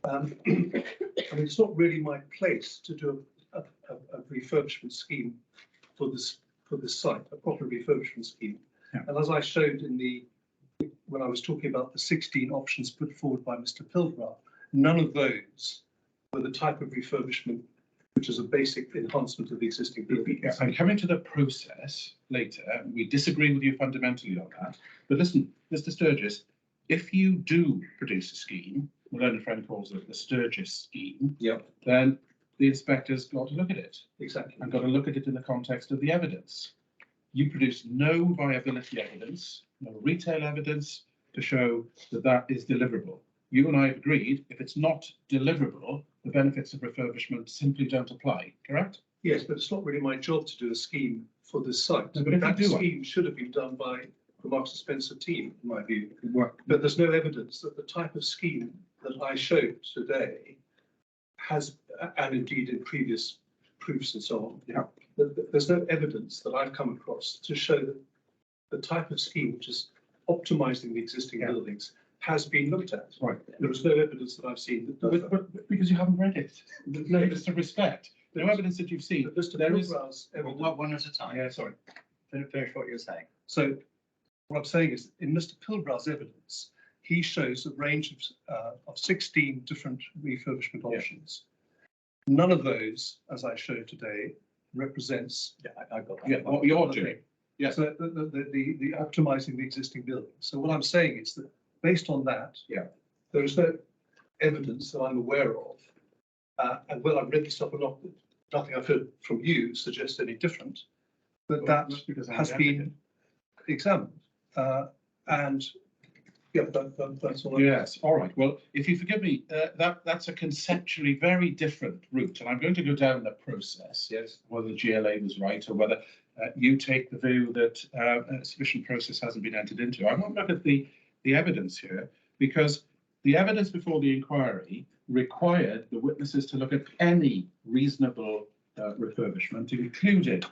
I mean, it's not really my place to do a refurbishment scheme for this site, a proper refurbishment scheme. Yeah. And as I showed when I was talking about the 16 options put forward by Mr. Pilgrath, none of those were the type of refurbishment which is a basic enhancement of the existing building. Yeah, I'm coming to the process later. We disagree with you fundamentally on that. But listen, Mr. Sturgis, if you do produce a scheme, the learned friend calls it the Sturgis scheme, Yep. then the inspector's got to look at it Exactly. and got to look at it in the context of the evidence. You produce no viability evidence, no retail evidence to show that that is deliverable. You and I have agreed if it's not deliverable, the benefits of refurbishment simply don't apply, correct? Yes, but it's not really my job to do a scheme for this site. No, but if that you do scheme should have been done by the Marks and Spencer team, in my view. Well, But there's no evidence that the type of scheme that I showed today has, and indeed in previous proofs and so on, Yeah. there's no evidence that I've come across to show that the type of scheme which is optimizing the existing Yeah. buildings has been looked at. Right. There is no evidence that I've seen that does that. But because you haven't read it, no evidence of respect, no evidence that you've seen. But Mr. There is. Pilbrow's evidence. One at a time. Yeah, sorry. Finish what you're saying. So what I'm saying is, in Mr. Pilbrow's evidence, he shows a range of 16 different refurbishment Yeah. options. None of those, as I showed today, represents. Yeah, I got that. Yeah, what you're doing. Yeah. So the optimizing the existing building. So what I'm saying is that based on that. Yeah. There is no evidence that I'm aware of. And when I've read the stuff or not, nothing I've heard from you suggests any different. But that That's because I'm has the been examined. And yeah, that's all. Yes, all right. Well, if you forgive me, that's a conceptually very different route, and I'm going to go down the process. Yes. Whether the GLA was right or whether you take the view that sufficient process hasn't been entered into. I want to look at the evidence here, because the evidence before the inquiry required the witnesses to look at any reasonable refurbishment, including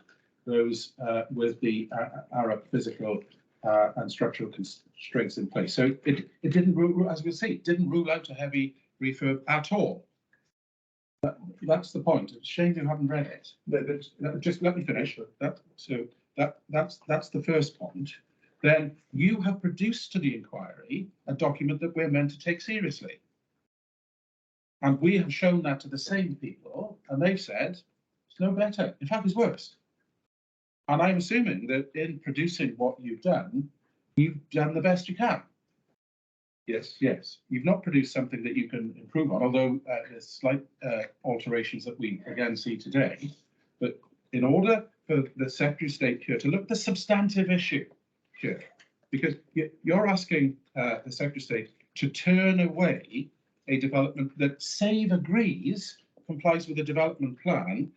those with the Arab physical and structural constraints in place. So it didn't rule, as we see, it didn't rule out a heavy refurb at all. That's the point. It's a shame you haven't read it. Just let me finish. That's the first point. Then you have produced to the inquiry a document that we're meant to take seriously. And we have shown that to the same people, and they've said it's no better. In fact, it's worse. And I'm assuming that in producing what you've done the best you can. Yes. Yes, you've not produced something that you can improve on, although there's slight alterations that we again see today. But in order for the Secretary of State here to look at the substantive issue here, because you're asking the Secretary of State to turn away a development that SAVE agrees complies with the development plan,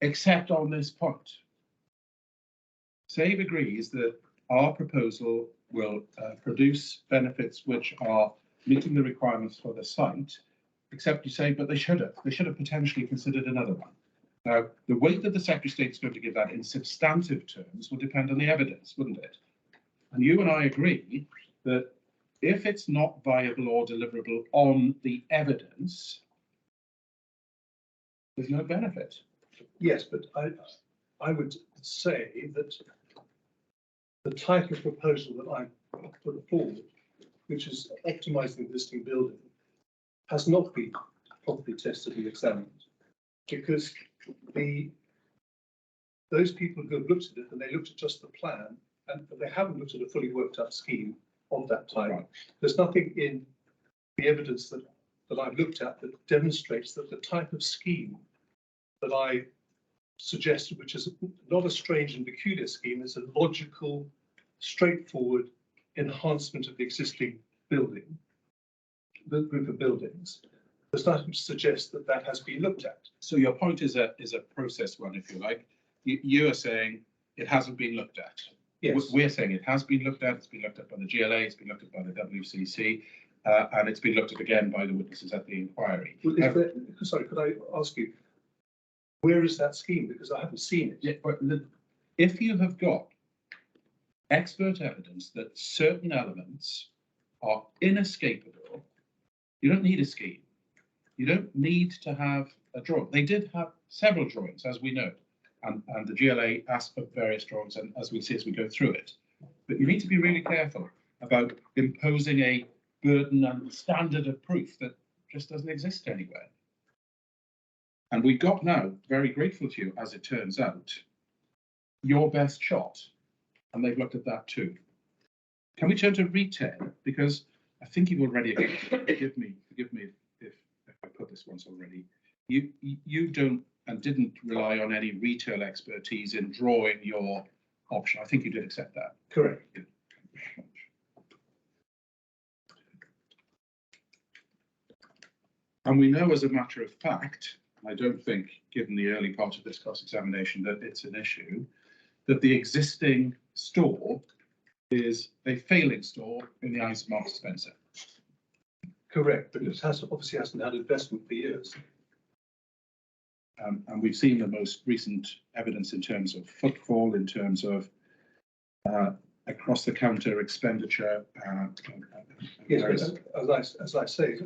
except on this point. SAVE agrees that our proposal will produce benefits which are meeting the requirements for the site, except you say, but they should have potentially considered another one. Now, the weight that the Secretary of State is going to give that in substantive terms will depend on the evidence, wouldn't it? And you and I agree that if it's not viable or deliverable on the evidence, there's no benefit. Yes, but I would say that the type of proposal that I put forward, which is optimizing the existing building, has not been properly tested and examined, because those people who have looked at it, and they looked at just the plan, and they haven't looked at a fully worked out scheme of that type. Right. There's nothing in the evidence that I've looked at that demonstrates that the type of scheme that I suggested, which is not a strange and peculiar scheme, it's a logical, straightforward enhancement of the existing building, the group of buildings. There's nothing to suggest that that has been looked at. So your point is a process one, if you like. You are saying it hasn't been looked at. Yes. We're saying it has been looked at. It's been looked at by the GLA. It's been looked at by the WCC, and it's been looked at again by the witnesses at the inquiry. Sorry, could I ask you, where is that scheme? Because I haven't seen it. Yeah, but if you have got expert evidence that certain elements are inescapable, you don't need a scheme. You don't need to have a drawing. They did have several drawings, as we know, and the GLA asked for various drawings, and as we see as we go through it. But you need to be really careful about imposing a burden and standard of proof that just doesn't exist anywhere. And we got now, very grateful to you, as it turns out, your best shot. And they've looked at that too. Can we turn to retail? Because I think you've already, forgive me if I put this once already. You don't and didn't rely on any retail expertise in drawing your option. I think you did accept that. Correct. Yeah. And we know as a matter of fact, I don't think, given the early part of this cross-examination, that it's an issue, that the existing store is a failing store in the eyes of Marks and Spencer. Correct, but it obviously hasn't had investment for years. And we've seen the most recent evidence in terms of footfall, in terms of across the counter expenditure. Yes, but as I say,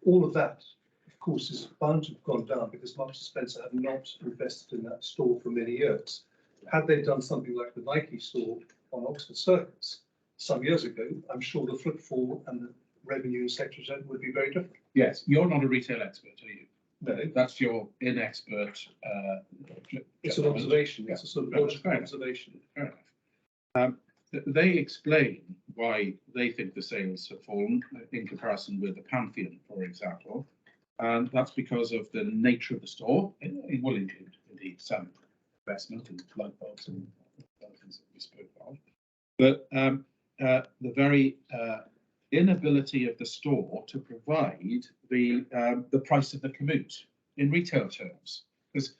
all of that, of course, is bound to have gone down because Marks and Spencer have not invested in that store for many years. Had they done something like the Nike store on Oxford Circus some years ago, I'm sure the footfall and the revenue in Sector 10 would be very different. Yes, you're not a retail expert, are you? No, That's your inexpert. it's an observation. It's a sort of Fair logical enough. observation. Fair enough. They explain why they think the sales have fallen in comparison with the Pantheon, for example. And that's because of the nature of the store. It will include indeed some investment in light bulbs and other things that we spoke of. But the very inability of the store to provide the price of the commute in retail terms, because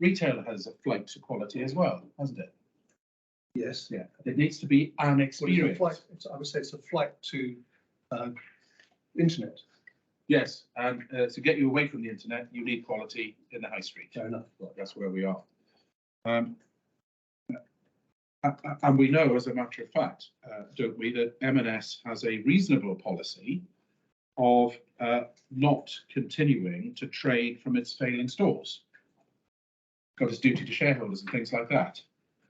retail has a flight to quality as well, hasn't it? Yes. Yeah, it needs to be an Well, experience. I would say it's a flight to internet. Yes, and to get you away from the internet, you need quality in the high street. Fair enough. That's where we are. And we know, as a matter of fact, don't we, that M&S has a reasonable policy of not continuing to trade from its failing stores. Got its duty to shareholders and things like that.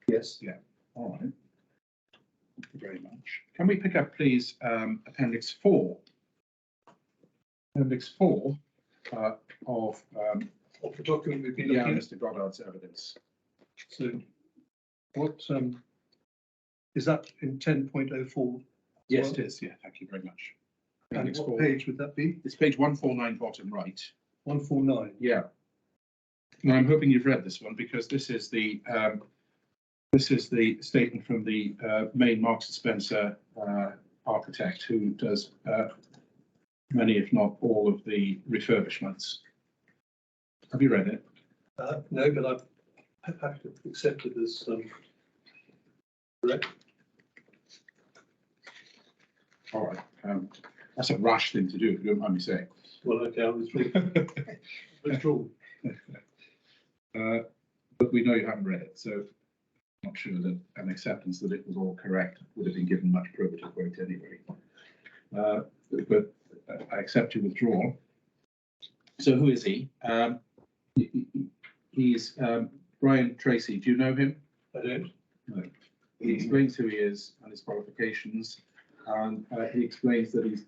Yes. Yeah. All right. Thank you very much. Can we pick up, please, Appendix 4? Appendix 4 of Of the document we've been yeah, looking at. Mr. Goddard's evidence. So what is that in 10.04? Yes, it is. Yeah, thank you very much. And Appendix what 4. page would that be? It's page 149, bottom right. 149. Yeah. Now I'm hoping you've read this one because this is the statement from the main Marks and Spencer architect who does many, if not all, of the refurbishments. Have you read it? No, but I've had to accept it as correct. All right. That's a rash thing to do, if you don't mind me saying. Well, okay, I'll withdraw. But we know you haven't read it, so I'm not sure that an acceptance that it was all correct would have been given much probative weight anyway. But I accept your withdrawal. So who is he? He's Brian Tracy. Do you know him? I don't. No. He explains who he is and his qualifications, and he explains that he's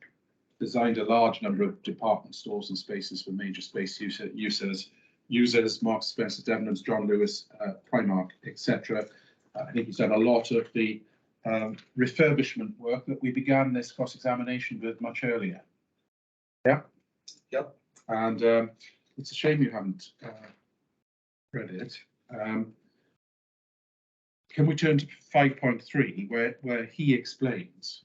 designed a large number of department stores and spaces for major space users, Marks and Spencer, Debenhams, John Lewis, Primark, etc. I think he's done a lot of the refurbishment work that we began this cross-examination with much earlier. Yeah? Yep. And it's a shame you haven't read it. Can we turn to 5.3 where he explains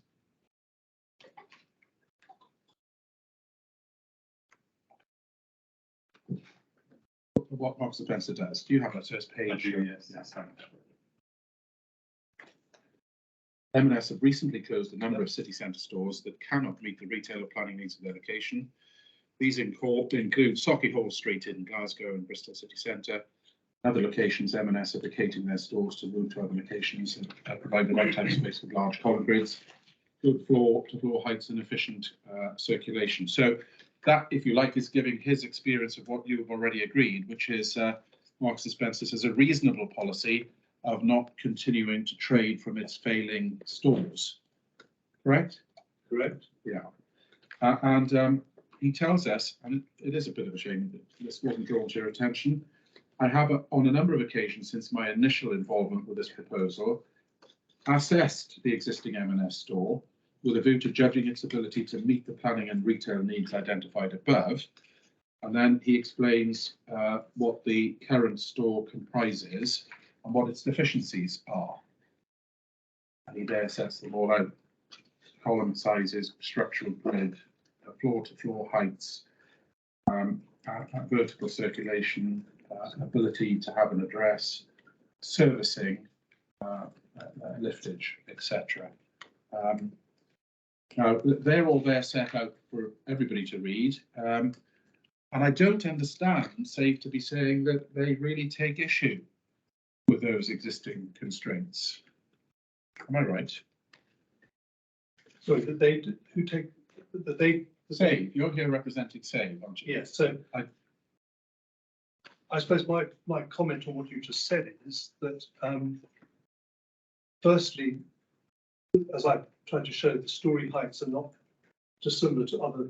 what Marks and Spencer does? Do you have that first page? Yes. M&S have recently closed a number of city centre stores that cannot meet the retailer planning needs of their location. These include Sauchiehall Street in Glasgow and Bristol City Centre. Other locations, M&S are vacating their stores to move to other locations and provide the right type of space with large column grids, good floor-to-floor heights and efficient circulation. So that, if you like, is giving his experience of what you've already agreed, which is Marks and Spencer has a reasonable policy of not continuing to trade from its failing stores. Correct? Correct. Yeah. And he tells us, and it is a bit of a shame that this wasn't drawn to your attention, I have, on a number of occasions since my initial involvement with this proposal, assessed the existing M&S store with a view to judging its ability to meet the planning and retail needs identified above. And then he explains what the current store comprises and what its deficiencies are. And he there sets them all out. Column sizes, structural grid, floor-to-floor heights, vertical circulation, ability to have an address, servicing, liftage, etc. Now, they're all there set out for everybody to read. And I don't understand, save to be saying that they really take issue with those existing constraints. Am I right? Sorry, that they, who take, that they. Save, you're here representing Save, aren't you? Yes, so I suppose my comment on what you just said is that, firstly, as I tried to show, the Story Heights are not dissimilar to other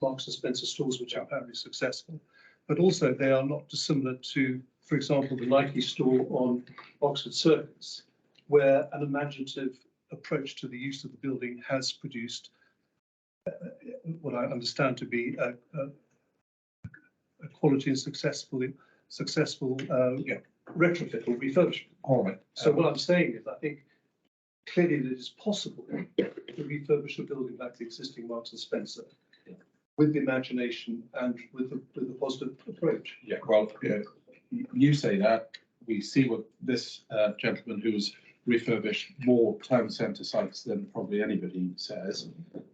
Marks and Spencer stores which are apparently successful, but also they are not dissimilar to, for example, the Nike store on Oxford Circus, where an imaginative approach to the use of the building has produced what I understand to be a quality and successful retrofit or refurbishment. All right. So what I'm saying is, I think clearly it is possible to refurbish a building like the existing Marks and Spencer with the imagination and with the positive approach. Yeah, well, you say that. We see what this gentleman who's refurbished more town centre sites than probably anybody says.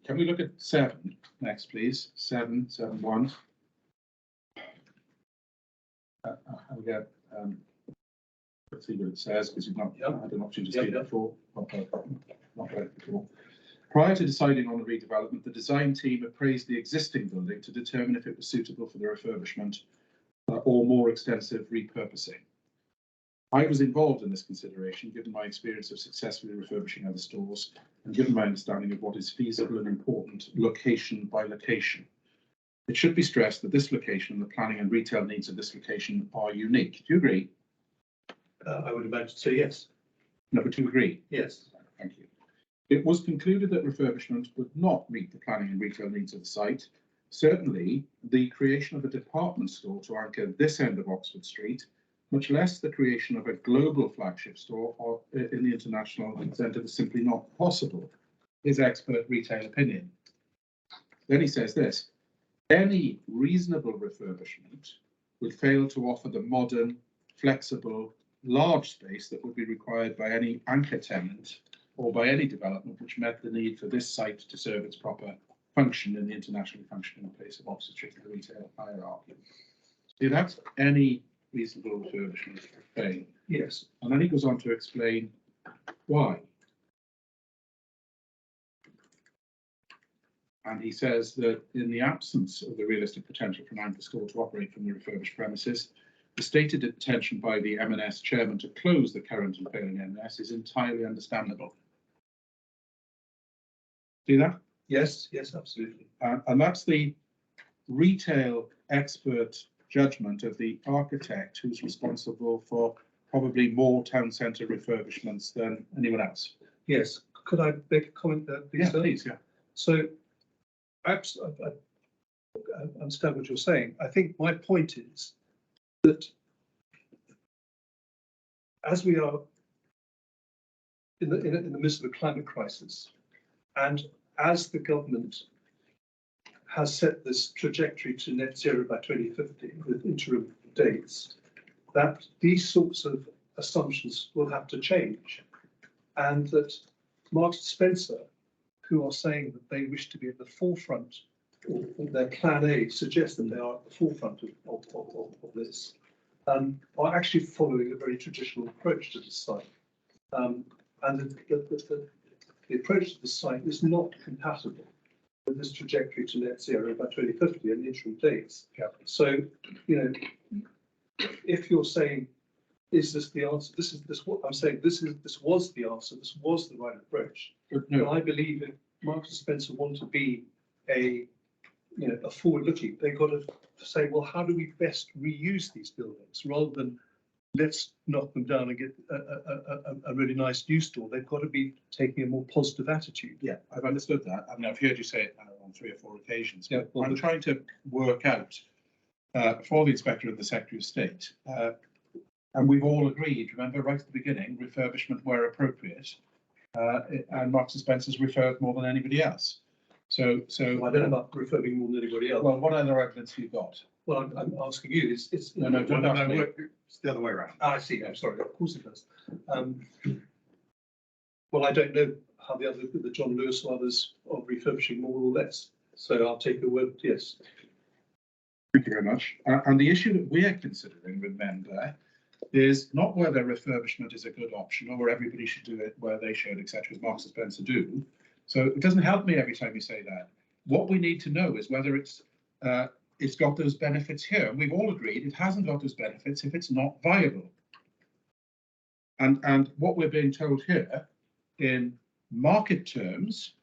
Can we look at 7 next, please? 7.1. Again, let's see what it says, because you've not had an opportunity to see it before. Not read it before. Prior to deciding on the redevelopment, the design team appraised the existing building to determine if it was suitable for the refurbishment or more extensive repurposing. I was involved in this consideration, given my experience of successfully refurbishing other stores and given my understanding of what is feasible and important location by location. It should be stressed that this location and the planning and retail needs of this location are unique. Do you agree? I would imagine so, yes. No, but do you agree? Yes. Thank you. It was concluded that refurbishment would not meet the planning and retail needs of the site. Certainly, the creation of a department store to anchor this end of Oxford Street, much less the creation of a global flagship store in the international centre, is simply not possible. His expert retail opinion. Then he says this: any reasonable refurbishment would fail to offer the modern, flexible, large space that would be required by any anchor tenant or by any development which met the need for this site to serve its proper function in the internationally functioning place of Oxford Street in the retail hierarchy. See, that's any reasonable refurbishment would fail. Yes. And then he goes on to explain why. And he says that in the absence of the realistic potential for an anchor store to operate from the refurbished premises, the stated intention by the M&S chairman to close the current and failing M&S is entirely understandable. See that? Yes, yes, absolutely. And that's the retail expert judgment of the architect who's responsible for probably more town centre refurbishments than anyone else. Yes. Could I make a comment there, please? Yeah, sir? please, yeah. So I understand what you're saying. I think my point is that as we are in the midst of a climate crisis, and as the government has set this trajectory to net zero by 2050 with interim dates, that these sorts of assumptions will have to change, and that Marks and Spencer, who are saying that they wish to be at the forefront, or their plan A suggests that they are at the forefront of this, are actually following a very traditional approach to this site. And the approach to this site is not compatible with this trajectory to net zero by 2050 and the interim dates. Yeah. So, you know, if you're saying, is this the answer? This what I'm saying. This was the answer. This was the right approach. No. But I believe if Marks and Spencer want to be a forward-looking, they've got to say, well, how do we best reuse these buildings rather than let's knock them down and get a really nice new store. They've got to be taking a more positive attitude. Yeah, I've understood that. I mean, I've heard you say it on 3 or 4 occasions. Yeah, well, I'm trying to work out for the Inspector of the Secretary of State, and we've all agreed, remember, right at the beginning, refurbishment where appropriate, and Marks and Spencer's referred more than anybody else. So I don't know about refurbing more than anybody else. Well, what other evidence have you got? Well, I'm asking you. It's No, don't ask me. It's the other way around. I see. I'm sorry. Of course it does. Well, I don't know how the John Lewis or others are refurbishing more or less. So I'll take your word. Yes. Thank you very much. And the issue that we're considering with Member is not whether refurbishment is a good option or everybody should do it where they should, etc., as Marks and Spencer do. So it doesn't help me every time you say that. What we need to know is whether it's got those benefits here. And we've all agreed it hasn't got those benefits if it's not viable. And what we're being told here in market terms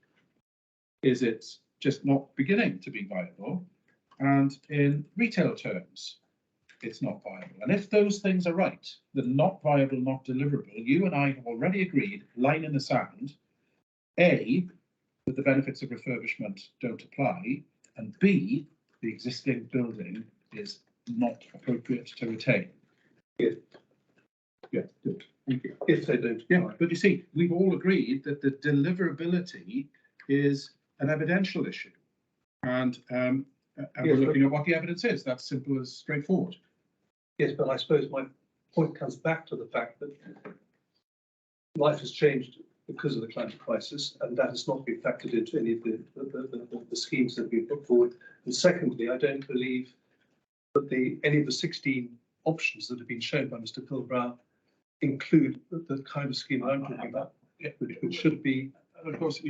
is it's just not beginning to be viable. And in retail terms, it's not viable. And if those things are right, the not viable, not deliverable, you and I have already agreed, line in the sand, A, that the benefits of refurbishment don't apply, and B, the existing building is not appropriate to retain. Yeah. Yeah, good. Thank you. If they don't. Yeah, but you see, we've all agreed that the deliverability is an evidential issue. And we're looking at what the evidence is. That's simple as straightforward. Yes, but I suppose my point comes back to the fact that life has changed because of the climate crisis, and that has not been factored into any of the schemes that have been put forward. And secondly, I don't believe that any of the 16 options that have been shown by Mr. Pilbrow include the kind of scheme I'm talking about, which should be. And of course,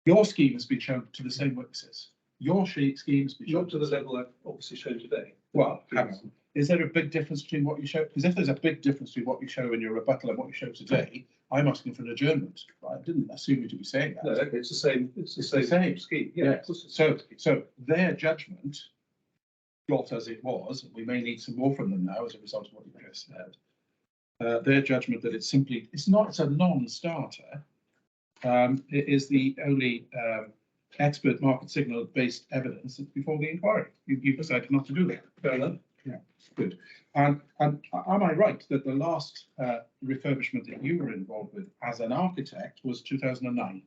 your scheme has been shown to the same witnesses. Your scheme has been shown Not to the level I've obviously shown today. Well, hang on. Is there a big difference between what you show? Because if there's a big difference between what you show in your rebuttal and what you show today, I'm asking for an adjournment. I didn't assume you to be saying that. No, okay, it's the same. It's the the same same. scheme. Yeah. Yeah. Of course it's the same scheme. So their judgment, got as it was, and we may need some more from them now as a result of what you just said. Their judgment that it's a non-starter. It is the only expert market signal based evidence that's before the inquiry. You decided not to do that. Fair enough. Yeah, good. And am I right that the last refurbishment that you were involved with as an architect was 2009?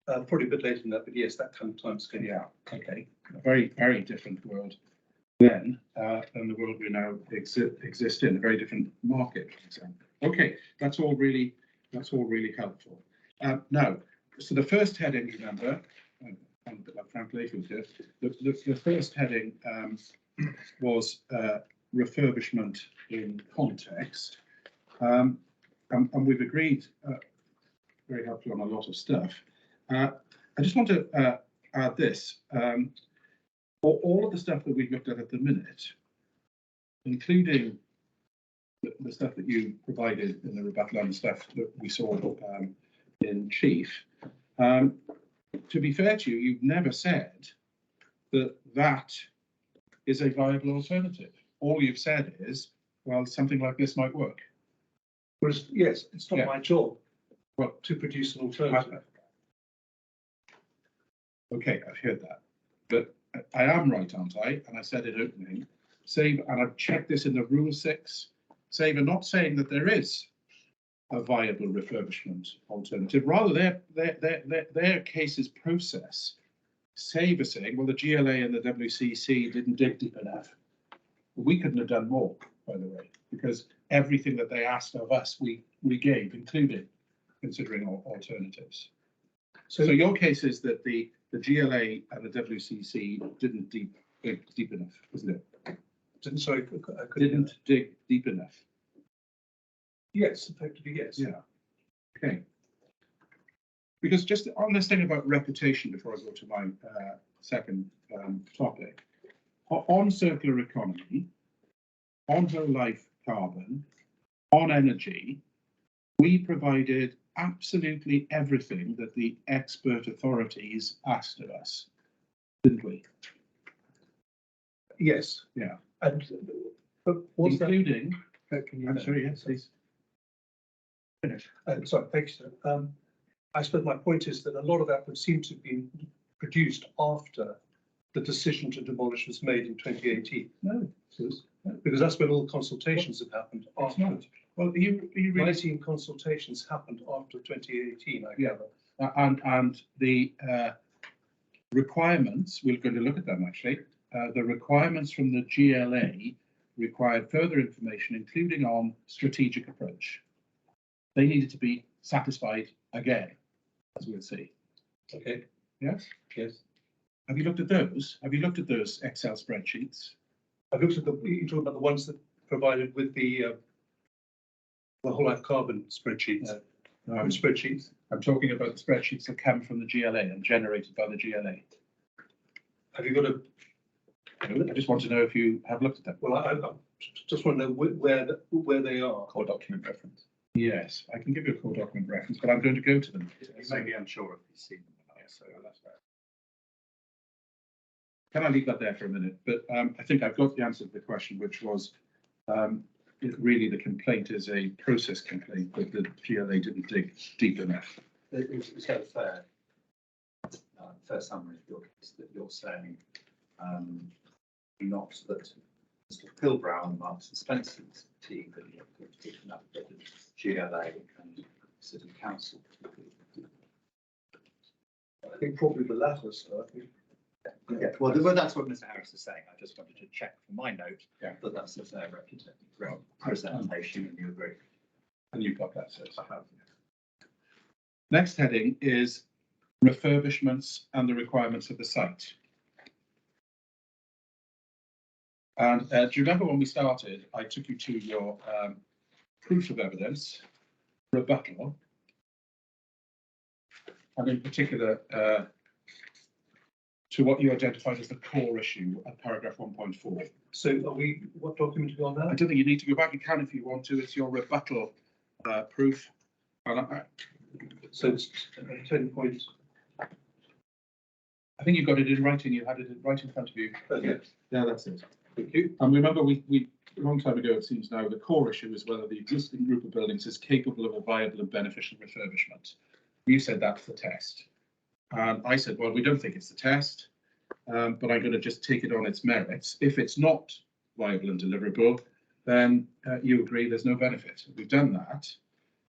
Probably a bit later than that, but yes, that kind of time scale. Yeah, okay. A very, very different world then than the world we now exist in, a very different market, for example. Okay, that's all really helpful. Now, so the first heading, remember, Frank Layfield here, the first heading was refurbishment in context. And we've agreed very helpfully on a lot of stuff. I just want to add this. All of the stuff that we've looked at the minute, including the stuff that you provided in the rebuttal and the stuff that we saw in chief, to be fair to you, you've never said that that is a viable alternative. All you've said is, well, something like this might work. Whereas, yes, it's not Yeah. my job Well, to produce an alternative. Okay, I've heard that, but I am right, aren't I? And I said it opening, and I've checked this in the Rule 6. Save are not saying that there is a viable refurbishment alternative. Rather, their case's process. Save are saying, well, the GLA and the WCC didn't dig deep enough. We couldn't have done more, by the way, because everything that they asked of us, we gave, including considering alternatives. So your case is that the GLA and the WCC didn't dig deep enough, wasn't it? Didn't dig deep enough. Yes, effectively, yes. Yeah. Okay. Because just on this thing about reputation, before I go to my second topic, on circular economy, on whole life carbon, on energy, we provided absolutely everything that the expert authorities asked of us, didn't we? Yes. Yeah. And but was including, I'm sorry, yes, please. Finish. Sorry, thank you, sir. I suppose my point is that a lot of that would seem to have been produced after the decision to demolish was made in 2018. No, because that's when all the consultations have happened. It's not. Well, you really 19 consultations happened after 2018, I gather. And the requirements, we're going to look at them actually. The requirements from the GLA required further information, including on strategic approach. They needed to be satisfied again, as we'll see. Okay. Yes? Yes. Have you looked at those? Have you looked at those Excel spreadsheets? I've looked at you're talking about the ones that provided with the whole life carbon spreadsheets. Spreadsheets. I'm talking about the spreadsheets that come from the GLA and generated by the GLA. Have you got a? I just want to know if you have looked at them. Well, I just want to know where they are. Core document reference. Yes, I can give you a core document reference, but I'm going to go to them. You may be unsure if you've seen them or not, so that's fair. Can I leave that there for a minute? But I think I've got the answer to the question, which was really the complaint is a process complaint, but the GLA didn't dig deep enough. It's got a fair summary of your case that you're saying, not that Mr. Pilbrow and Marks and Spencer's team that you're picking up, but the GLA and City Council. I think probably the latter, so I think. Yeah, well, that's what Mr. Harris is saying. I just wanted to check for my note that that's a fair representation, and you agree. And you've got that, so I have. Next heading is refurbishments and the requirements of the site. And do you remember when we started, I took you to your proof of evidence, rebuttal, and in particular to what you identified as the core issue at paragraph 1.4. So are we, what document are we on I now? don't think you need to go back. You can if you want to. It's your rebuttal proof. So it's 10 points. I think you've got it in writing. You had it right in front of you. Okay. Yeah, that's it. Thank you. And remember, we a long time ago, it seems now, the core issue is whether the existing group of buildings is capable of a viable and beneficial refurbishment. You said that's the test. And I said, well, we don't think it's the test, but I'm going to just take it on its merits. If it's not viable and deliverable, then you agree there's no benefit. We've done that.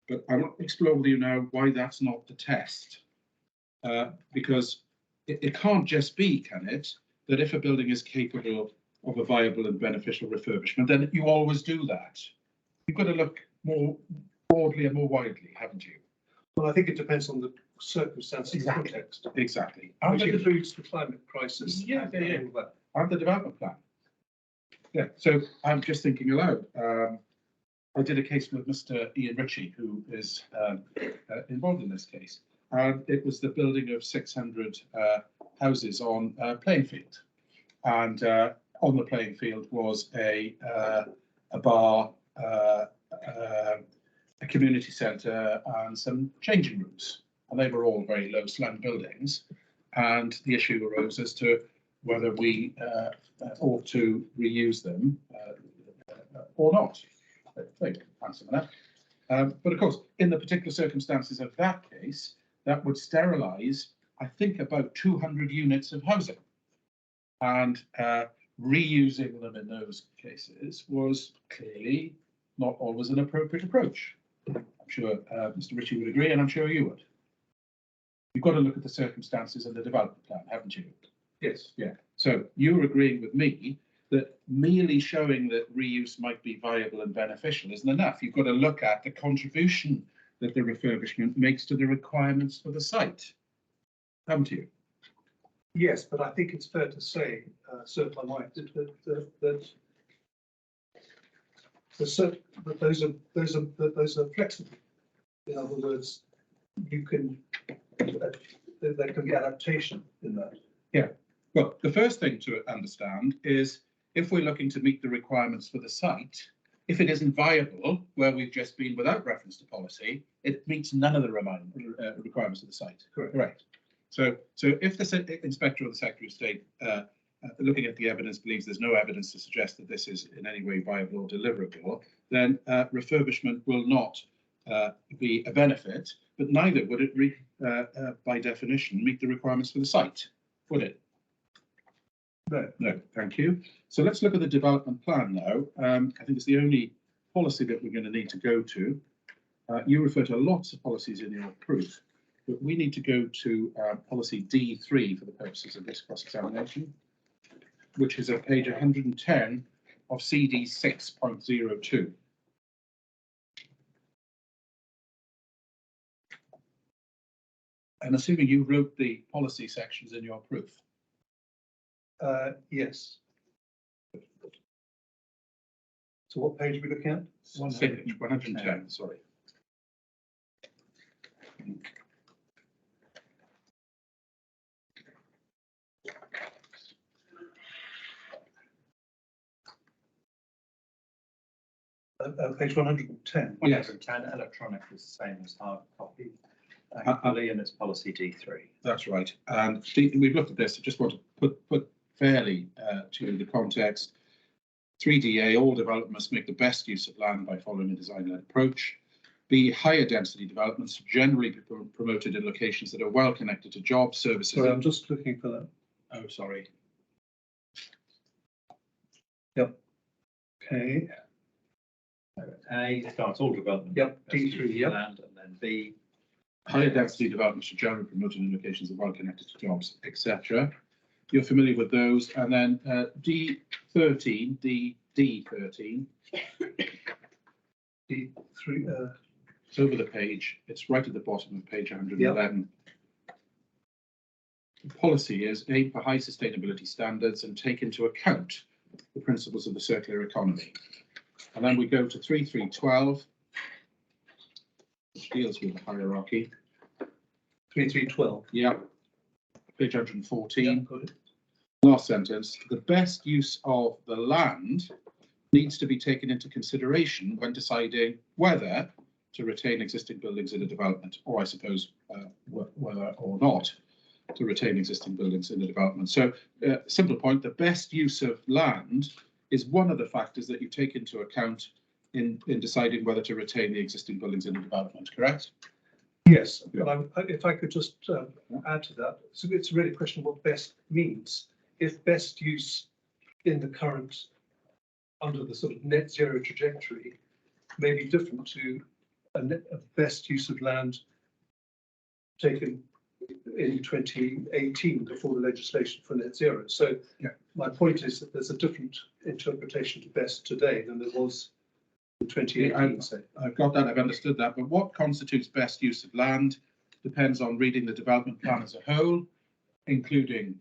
But I want to explore with you now why that's not the test. Because it can't just be, can it, that if a building is capable of a viable and beneficial refurbishment, then you always do that. You've got to look more broadly and more widely, haven't you? Well, I think it depends on the circumstances, Exactly. context, Exactly. which includes the climate crisis. Yeah, and yeah, yeah. all that. And the development plan. Yeah, so I'm just thinking aloud. I did a case with Mr. Ian Ritchie, who is involved in this case. And it was the building of 600 houses on playing field. And on the playing field was a bar, a community centre and some changing rooms. And they were all very low slung buildings. And the issue arose as to whether we ought to reuse them or not. Very handsome enough. But of course, in the particular circumstances of that case, that would sterilise, I think, about 200 units of housing. And reusing them in those cases was clearly not always an appropriate approach. I'm sure Mr. Ritchie would agree, and I'm sure you would. You've got to look at the circumstances and the development plan, haven't you? Yes. Yeah. So you're agreeing with me that merely showing that reuse might be viable and beneficial isn't enough. You've got to look at the contribution that the refurbishment makes to the requirements for the site, haven't you? Yes, but I think it's fair to say, Sir Clyde, that those are flexible. In other words, you can there can be adaptation in that. Yeah. Well, the first thing to understand is if we're looking to meet the requirements for the site, if it isn't viable, where we've just been without reference to policy, it meets none of the requirements of the site. Correct. So if the inspector or the Secretary of State, looking at the evidence, believes there's no evidence to suggest that this is in any way viable or deliverable, then refurbishment will not be a benefit, but neither would it, by definition, meet the requirements for the site, would it? No, thank you. So let's look at the development plan now. I think it's the only policy that we're going to need to go to. You refer to lots of policies in your proof, but we need to go to policy D3 for the purposes of this cross-examination, which is at page 110 of CD 6.02. And assuming you wrote the policy sections in your proof. Yes. So what page are we looking at? 110, sorry. Page 110. Yes. 110 electronic is the same as hard copy. Thankfully, and it's policy D3. That's right. And we've looked at this. I just want to put fairly to the context. 3DA, all development must make the best use of land by following a design-led approach. B, higher density developments generally be promoted in locations that are well connected to jobs, services. Sorry, I'm just looking for that. Oh, sorry. Okay. A starts all development. Yep, best use D3, of yep. Land, and then B, Higher density developments are generally promoted in locations that are well connected to jobs, etc. You're familiar with those. And then D13, D13. D3. It's over the page. It's right at the bottom of page 111. The policy is aim for high sustainability standards and take into account the principles of the circular economy. And then we go to 3312, which deals with the hierarchy. 3312. Yeah, page 114. Yeah, got it. Last sentence, the best use of the land needs to be taken into consideration when deciding whether to retain existing buildings in a development, or I suppose whether or not to retain existing buildings in a development. So simple point, the best use of land is one of the factors that you take into account in deciding whether to retain the existing buildings in a development, correct? Yes, Yeah. but if I could just add to that, so it's really a question of what best means. If best use in the current, under the sort of net zero trajectory, may be different to a best use of land taken in 2018 before the legislation for net zero. So yeah, my point is that there's a different interpretation to best today than there was in 2018. Say. I've got that, I've understood that, but what constitutes best use of land depends on reading the development plan as a whole, including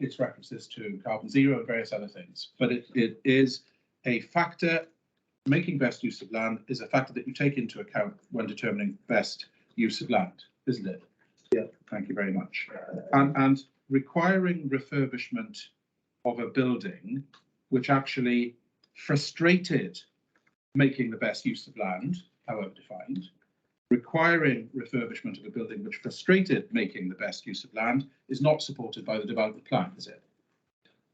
its references to carbon zero and various other things. But it is a factor, making best use of land is a factor that you take into account when determining best use of land, isn't it? Yeah. Thank you very much. And requiring refurbishment of a building which actually frustrated making the best use of land, however defined, requiring refurbishment of a building which frustrated making the best use of land is not supported by the development plan, is it?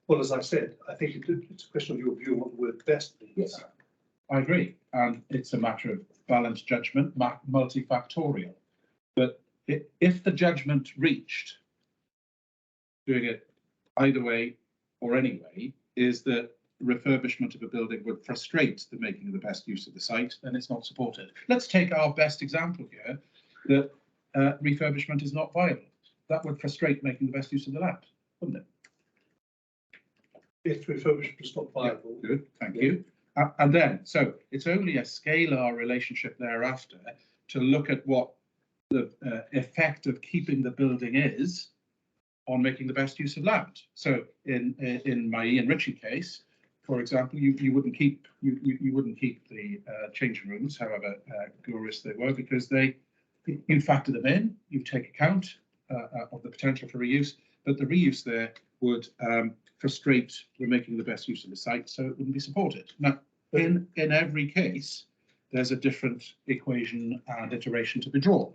Well, as I said, I think it's a question of your view on what the word best means. Yes, I agree. And it's a matter of balanced judgment, multifactorial. But if the judgment reached, doing it either way or anyway, is that refurbishment of a building would frustrate the making of the best use of the site, then it's not supported. Let's take our best example here, that refurbishment is not viable. That would frustrate making the best use of the land, wouldn't it? If refurbishment is not viable. Yeah, good, thank you. And then, so it's only a scalar relationship thereafter to look at what the effect of keeping the building is on making the best use of land. So in my Ian Ritchie case, for example, you wouldn't keep the changing rooms, however glorious they were, because you factor them in, you take account of the potential for reuse, but the reuse there would frustrate the making the best use of the site, so it wouldn't be supported. Now, in every case, there's a different equation and iteration to be drawn.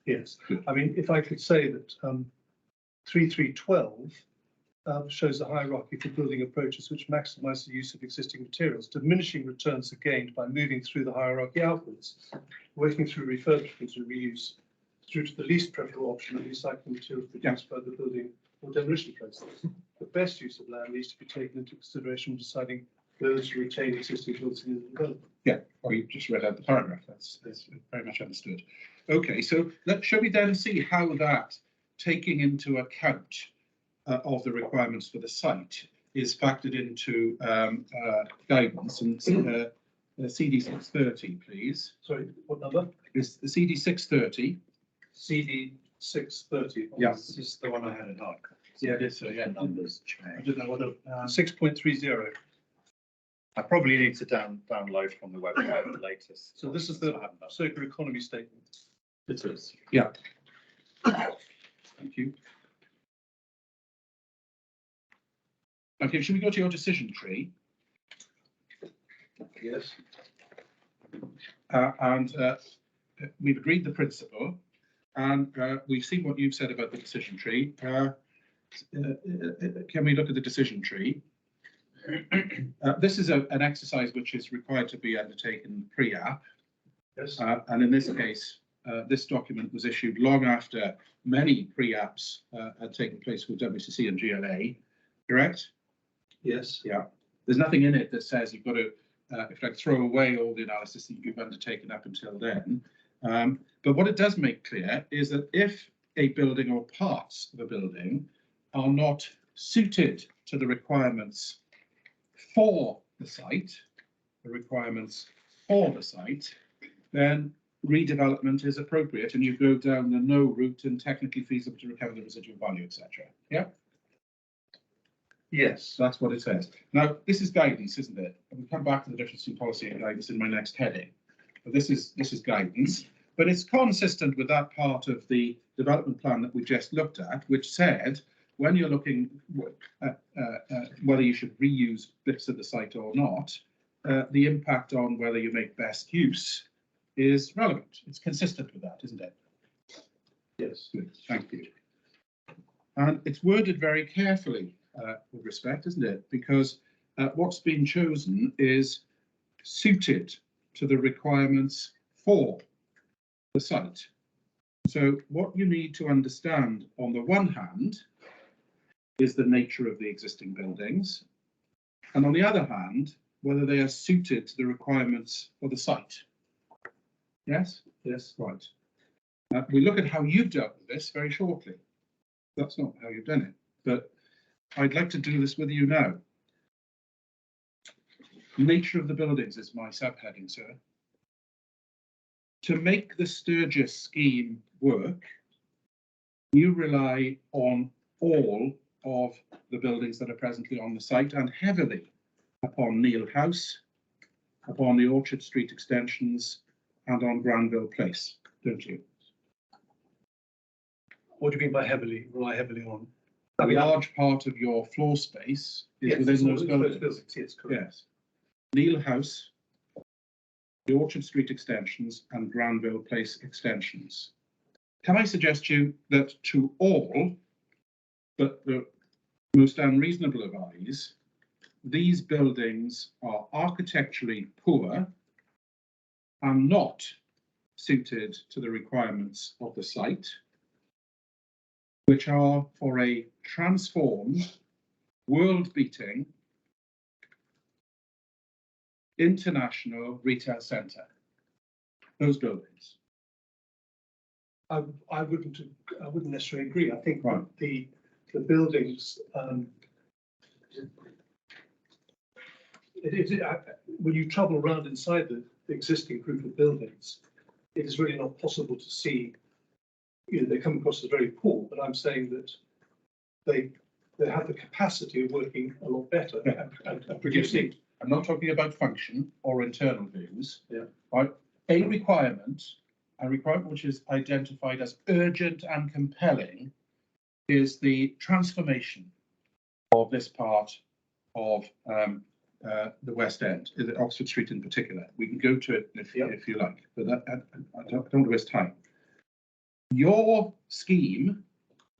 Yes, I mean, if I could say that 3312 shows a hierarchy for building approaches which maximize the use of existing materials. Diminishing returns are gained by moving through the hierarchy outwards, working through refurbishment and reuse through to the least preferable option of recycling materials produced by the building or demolition process. The best use of land needs to be taken into consideration when deciding whether to retain existing buildings in the development. Yeah, well, you just read out the paragraph. That's very much understood. Okay, so shall we then see how that taking into account of the requirements for the site is factored into guidance, and CD 630, please. Sorry, what number? Is the CD 630? CD 630. Yeah. This is the one I had in hard copy. Yeah, it is. So yeah, The numbers I change. don't know what 6.30. I probably need to download from the website the latest. So this is I the haven't done. circular economy statement. It is. Thank you. Okay, should we go to your decision tree? Yes. And we've agreed the principle, and we've seen what you've said about the decision tree. Can we look at the decision tree? This is an exercise which is required to be undertaken pre-app. Yes. And in this case, this document was issued long after many pre-apps had taken place with WCC and GLA, correct? Yes. Yeah. There's nothing in it that says you've got to, if like, throw away all the analysis that you've undertaken up until then. But what it does make clear is that if a building or parts of a building are not suited to the requirements for the site, then redevelopment is appropriate, and you go down the no route and technically feasible to recover the residual value, etc. Yeah, Yes. that's what it says. Now, this is guidance, isn't it? And we'll come back to the difference between policy and guidance in my next heading. But this is guidance, but it's consistent with that part of the development plan that we just looked at, which said when you're looking at whether you should reuse bits of the site or not, the impact on whether you make best use is relevant. It's consistent with that, isn't it? Yes. Good, thank you. And it's worded very carefully with respect, isn't it? Because what's been chosen is suited to the requirements for the site. So what you need to understand on the one hand is the nature of the existing buildings, and on the other hand, whether they are suited to the requirements for the site. Yes? Yes. Right. We'll look at how you've dealt with this very shortly. That's not how you've done it, but I'd like to do this with you now. Nature of the buildings is my subheading, sir. To make the Sturgis scheme work, you rely on all of the buildings that are presently on the site and heavily upon Neil House, upon the Orchard Street extensions, and on Granville Place, don't you? What do you mean by heavily? Rely heavily on? A large part of your floor space is Yes, within it's all those buildings. Yes, correct. Yes. Neil House, the Orchard Street extensions, and Granville Place extensions. Can I suggest to you that to all but the most unreasonable of eyes, these buildings are architecturally poor and not suited to the requirements of the site, which are for a transformed, world-beating, international retail centre. Those buildings. I wouldn't necessarily agree. I think Right. the buildings, when you travel around inside the existing group of buildings, it is really not possible to see, you know, they come across as very poor, but I'm saying that they have the capacity of working a lot better and producing. I'm not talking about function or internal views. Yeah. Right. A requirement which is identified as urgent and compelling is the transformation of this part of the West End, Oxford Street in particular. We can go to it if you like, but I don't want to waste time. Your scheme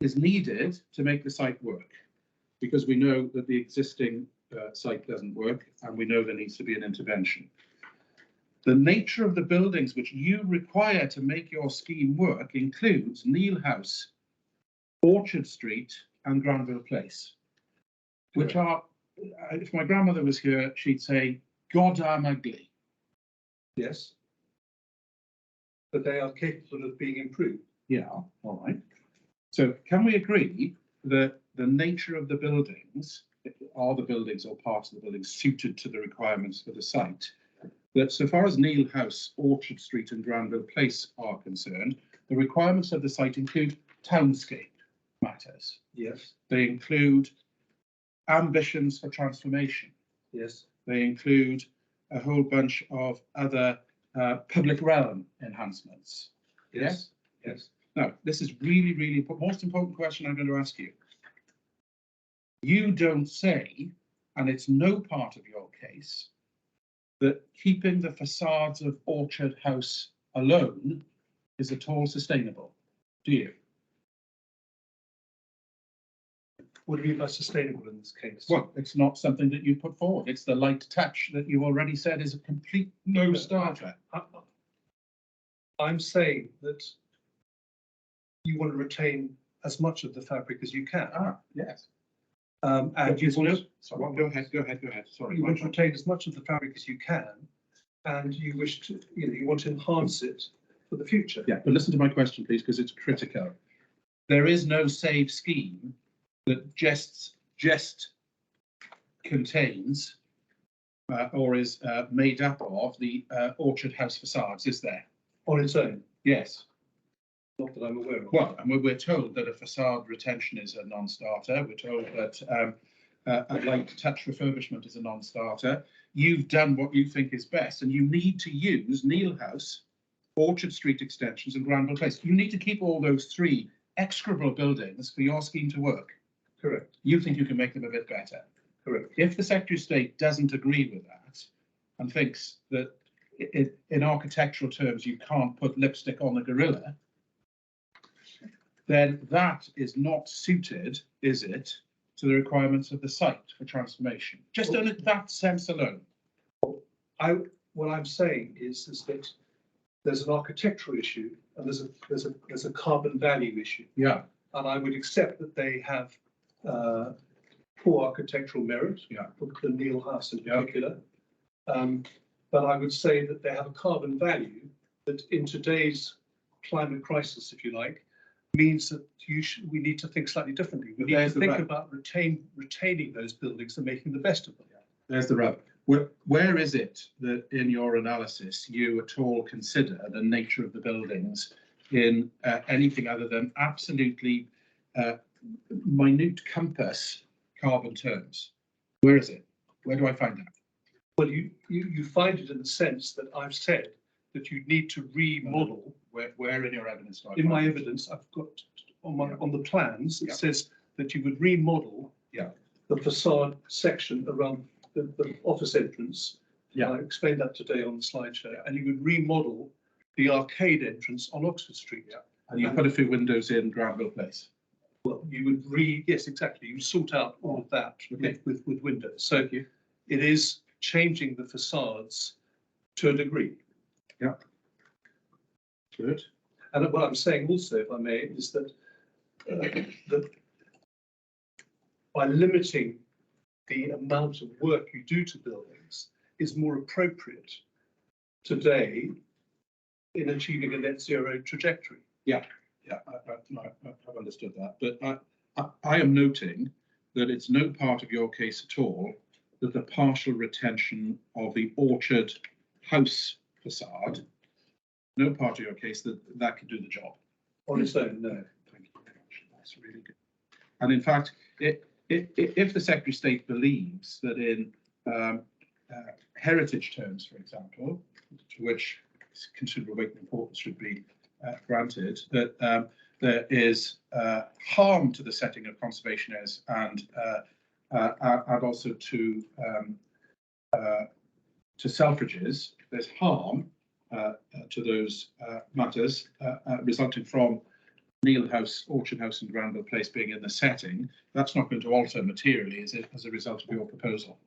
is needed to make the site work, because we know that the existing site doesn't work, and we know there needs to be an intervention. The nature of the buildings which you require to make your scheme work includes Neil House, Orchard Street, and Granville Place, which are, if my grandmother was here, she'd say, goddamn ugly. Yes. But they are capable of being improved. Yeah, all right. So can we agree that the nature of the buildings, are the buildings or parts of the buildings suited to the requirements for the site, that so far as Neil House, Orchard Street and Granville Place are concerned, the requirements of the site include townscape matters. Yes. They include ambitions for transformation. Yes. They include a whole bunch of other public realm enhancements. Yes? Yes. Now, this is really most important question I'm going to ask you. You don't say, and it's no part of your case, that keeping the facades of Orchard House alone is at all sustainable, do you? What do you mean by sustainable in this case? Well, it's not something that you put forward. It's the light touch that you already said is a complete no-starter. I'm saying that you want to retain as much of the fabric as you can. Yes. And you want to, Sorry, go ahead. Sorry. you want to retain as much of the fabric as you can, and you wish to, you want to enhance it for the future. Yeah, but listen to my question, please, because it's critical. There is no save scheme that just contains or is made up of the Orchard House facades, is there? On its own, Yes. not that I'm aware of. Well, and we're told that a facade retention is a non-starter. We're told that a light touch refurbishment is a non-starter. You've done what you think is best, and you need to use Neil House, Orchard Street extensions, and Granville Place. You need to keep all those three execrable buildings for your scheme to work. Correct. You think you can make them a bit better. Correct. If the Secretary of State doesn't agree with that and thinks that in architectural terms you can't put lipstick on the gorilla, then that is not suited, is it, to the requirements of the site for transformation? Just on that sense alone. What I'm saying is that there's an architectural issue and there's a carbon value issue. Yeah. And I would accept that they have poor architectural merit, Yeah. for the Neil House in Yeah. particular. But I would say that they have a carbon value that in today's climate crisis, if you like, means that we need to think slightly differently. We But need to there's the think rub. about retaining those buildings and making the best of them. There's the rub. Where is it that in your analysis you at all consider the nature of the buildings in anything other than absolutely minute compass carbon terms? Where is it? Where do I find that? Well, you find it in the sense that I've said that you need to remodel. Where in your evidence? do I In find my it? evidence, I've got on the plans, it Yeah. says that you would remodel Yeah. the facade section around the office entrance. Yeah. I explained that today on the slideshow, and you would remodel the arcade entrance on Oxford Street. Yeah. And you put a few windows in Granville Place. Well, you would yes, exactly. You sort out all of that Okay. with windows. So it is changing the facades to a degree. Good. And what I'm saying also, if I may, is that that by limiting the amount of work you do to buildings is more appropriate today in achieving a net zero trajectory. Yeah, I've understood that. But I am noting that it's no part of your case at all that the partial retention of the Orchard House facade, no part of your case that can do the job. On its own, no. Thank you very much. That's really good. And in fact, if the Secretary of State believes that in heritage terms, for example, to which considerable weight and importance should be granted, that there is harm to the setting of conservation areas and also to Selfridges, there's harm to those matters resulting from Neil House, Orchard House and Granville Place being in the setting. That's not going to alter materially, is it, as a result of your proposal?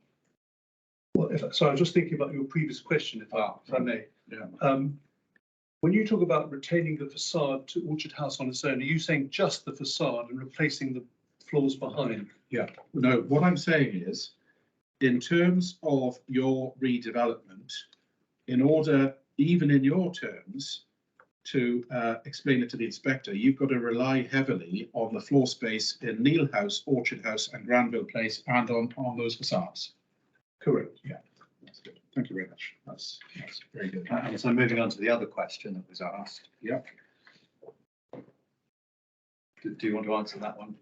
Well, so I was just thinking about your previous question, if I may. Yeah. When you talk about retaining the facade to Orchard House on its own, are you saying just the facade and replacing the floors behind? Yeah. No, what I'm saying is, in terms of your redevelopment, in order, even in your terms, to explain it to the inspector, you've got to rely heavily on the floor space in Neil House, Orchard House and Granville Place and on those facades. Correct. Yeah, that's good. Thank you very much. That's very good. And so moving on to the other question that was asked. Yeah. Do you want to answer that one?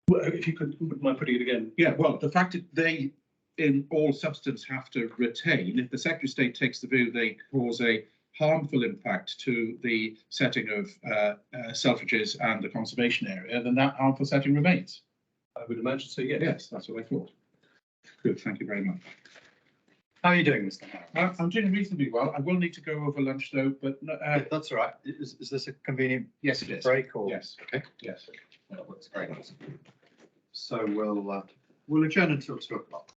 Well, if you could, would mind putting it again? Yeah, well, the fact that in all substance have to retain, if the Secretary of State takes the view they cause a harmful impact to the setting of Selfridges and the conservation area, then that harmful setting remains. I would imagine so, yes. Yes, that's what I thought. Good, thank you very much. How are you doing, Mr. Harris? I'm doing reasonably well. I will need to go over lunch though, but That's all right. Is this a convenient yes, it is. break or? Yes, Okay. yes. That works great. So we'll adjourn until 2 o'clock.